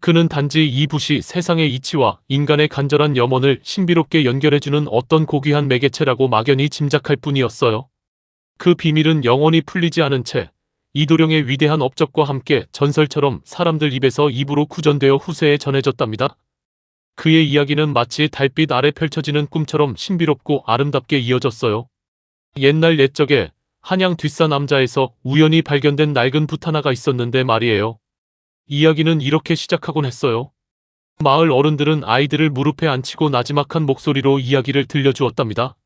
그는 단지 이 붓이 세상의 이치와 인간의 간절한 염원을 신비롭게 연결해주는 어떤 고귀한 매개체라고 막연히 짐작할 뿐이었어요. 그 비밀은 영원히 풀리지 않은 채 이도령의 위대한 업적과 함께 전설처럼 사람들 입에서 입으로 구전되어 후세에 전해졌답니다. 그의 이야기는 마치 달빛 아래 펼쳐지는 꿈처럼 신비롭고 아름답게 이어졌어요. 옛날 옛적에 한양 뒷산 남자에서 우연히 발견된 낡은 붓 하나가 있었는데 말이에요. 이야기는 이렇게 시작하곤 했어요. 마을 어른들은 아이들을 무릎에 앉히고 나지막한 목소리로 이야기를 들려주었답니다.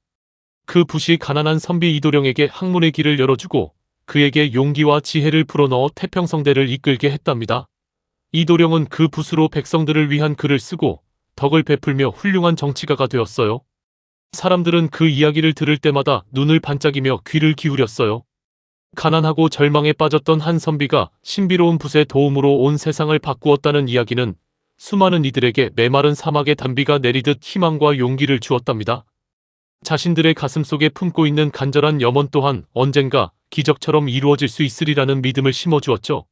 그 붓이 가난한 선비 이도령에게 학문의 길을 열어주고 그에게 용기와 지혜를 불어넣어 태평성대를 이끌게 했답니다. 이도령은 그 붓으로 백성들을 위한 글을 쓰고 덕을 베풀며 훌륭한 정치가가 되었어요. 사람들은 그 이야기를 들을 때마다 눈을 반짝이며 귀를 기울였어요. 가난하고 절망에 빠졌던 한 선비가 신비로운 붓의 도움으로 온 세상을 바꾸었다는 이야기는 수많은 이들에게 메마른 사막의 단비가 내리듯 희망과 용기를 주었답니다. 자신들의 가슴속에 품고 있는 간절한 염원 또한 언젠가 기적처럼 이루어질 수 있으리라는 믿음을 심어주었죠.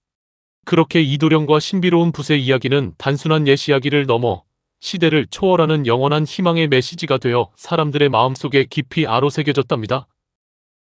그렇게 이도령과 신비로운 붓의 이야기는 단순한 옛 이야기를 넘어 시대를 초월하는 영원한 희망의 메시지가 되어 사람들의 마음속에 깊이 아로새겨졌답니다.